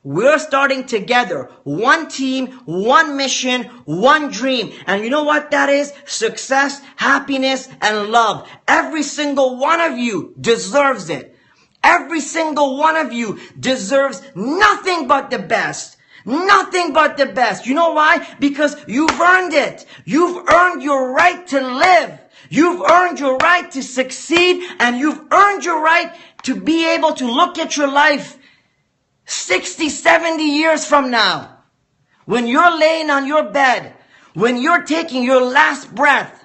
We're starting together. One team, one mission, one dream. And you know what that is? Success, happiness, and love. Every single one of you deserves it. Every single one of you deserves nothing but the best. Nothing but the best. You know why? Because you've earned it. You've earned your right to live. You've earned your right to succeed, and you've earned your right to be able to look at your life 60, 70 years from now when you're laying on your bed, when you're taking your last breath,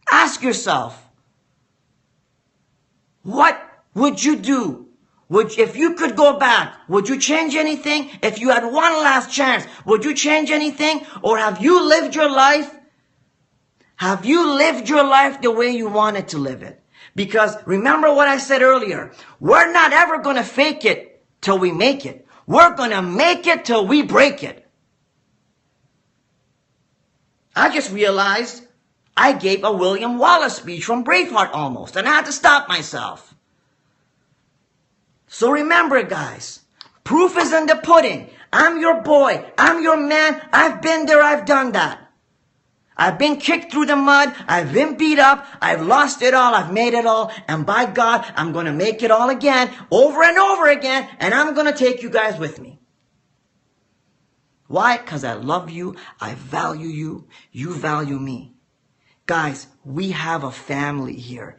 ask yourself, what would you do? If you could go back, would you change anything? If you had one last chance, would you change anything? Or have you lived your life? Have you lived your life the way you wanted to live it? Because remember what I said earlier, we're not ever going to fake it till we make it. We're going to make it till we break it. I just realized I gave a William Wallace speech from Braveheart almost, and I had to stop myself. So remember, guys, proof is in the pudding. I'm your boy. I'm your man. I've been there. I've done that. I've been kicked through the mud. I've been beat up. I've lost it all. I've made it all. And by God, I'm going to make it all again, over and over again. And I'm going to take you guys with me. Why? Because I love you. I value you. You value me. Guys, we have a family here.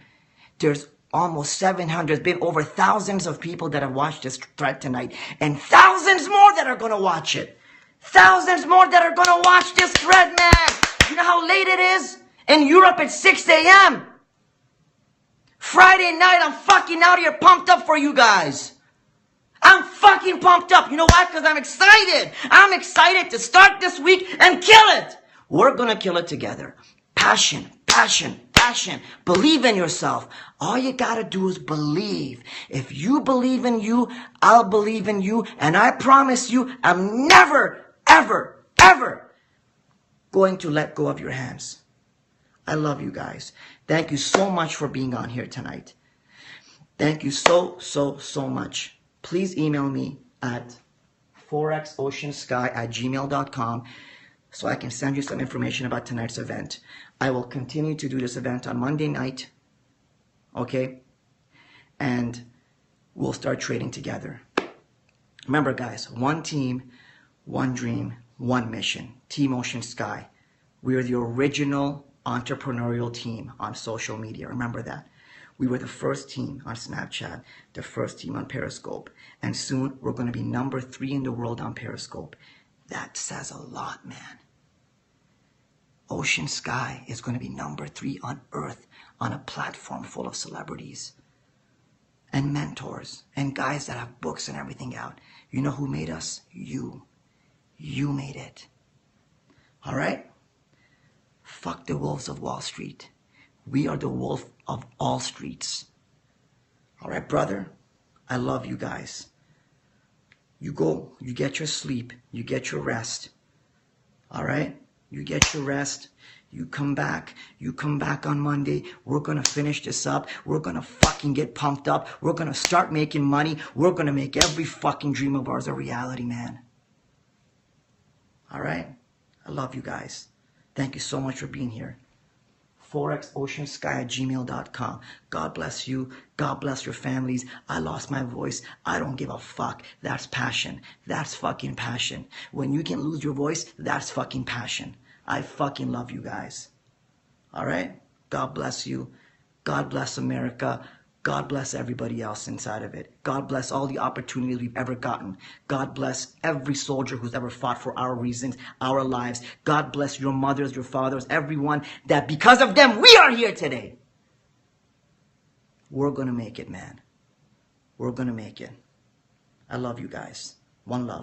There's almost 700, been over thousands of people that have watched this thread tonight. And thousands more that are going to watch it. Thousands more that are going to watch this thread, man. You know how late it is? In Europe, it's 6 a.m. Friday night, I'm fucking out here pumped up for you guys. I'm fucking pumped up. You know why? Because I'm excited. I'm excited to start this week and kill it. We're going to kill it together. Passion, passion, passion. Believe in yourself. All you got to do is believe. If you believe in you, I'll believe in you. And I promise you, I'm never, ever, ever going to let go of your hands. I love you guys. Thank you so much for being on here tonight. Thank you so much. Please email me at forexoceansky@gmail.com so I can send you some information about tonight's event. I will continue to do this event on Monday night, okay? And we'll start trading together. Remember, guys, one team, one dream, one mission. Team Ocean Sky. We are the original entrepreneurial team on social media. Remember that. We were the first team on Snapchat, the first team on Periscope, and soon we're going to be number 3 in the world on Periscope. That says a lot, man. Ocean Sky is going to be number 3 on Earth on a platform full of celebrities and mentors and guys that have books and everything out. You know who made us? You. You made it. All right? Fuck the wolves of Wall Street. We are the wolf of all streets. All right, brother? I love you guys. You go, you get your sleep, you get your rest. All right? You get your rest. You come back on Monday. We're going to finish this up. We're going to fucking get pumped up. We're going to start making money. We're going to make every fucking dream of ours a reality, man. All right? I love you guys. Thank you so much for being here. forexoceansky@gmail.com. God bless you. God bless your families. I lost my voice. I don't give a fuck. That's passion. That's fucking passion. When you can lose your voice, that's fucking passion. I fucking love you guys. All right? God bless you. God bless America. God bless everybody else inside of it. God bless all the opportunities we've ever gotten. God bless every soldier who's ever fought for our reasons, our lives. God bless your mothers, your fathers, everyone that because of them, we are here today. We're going to make it, man. We're going to make it. I love you guys. One love.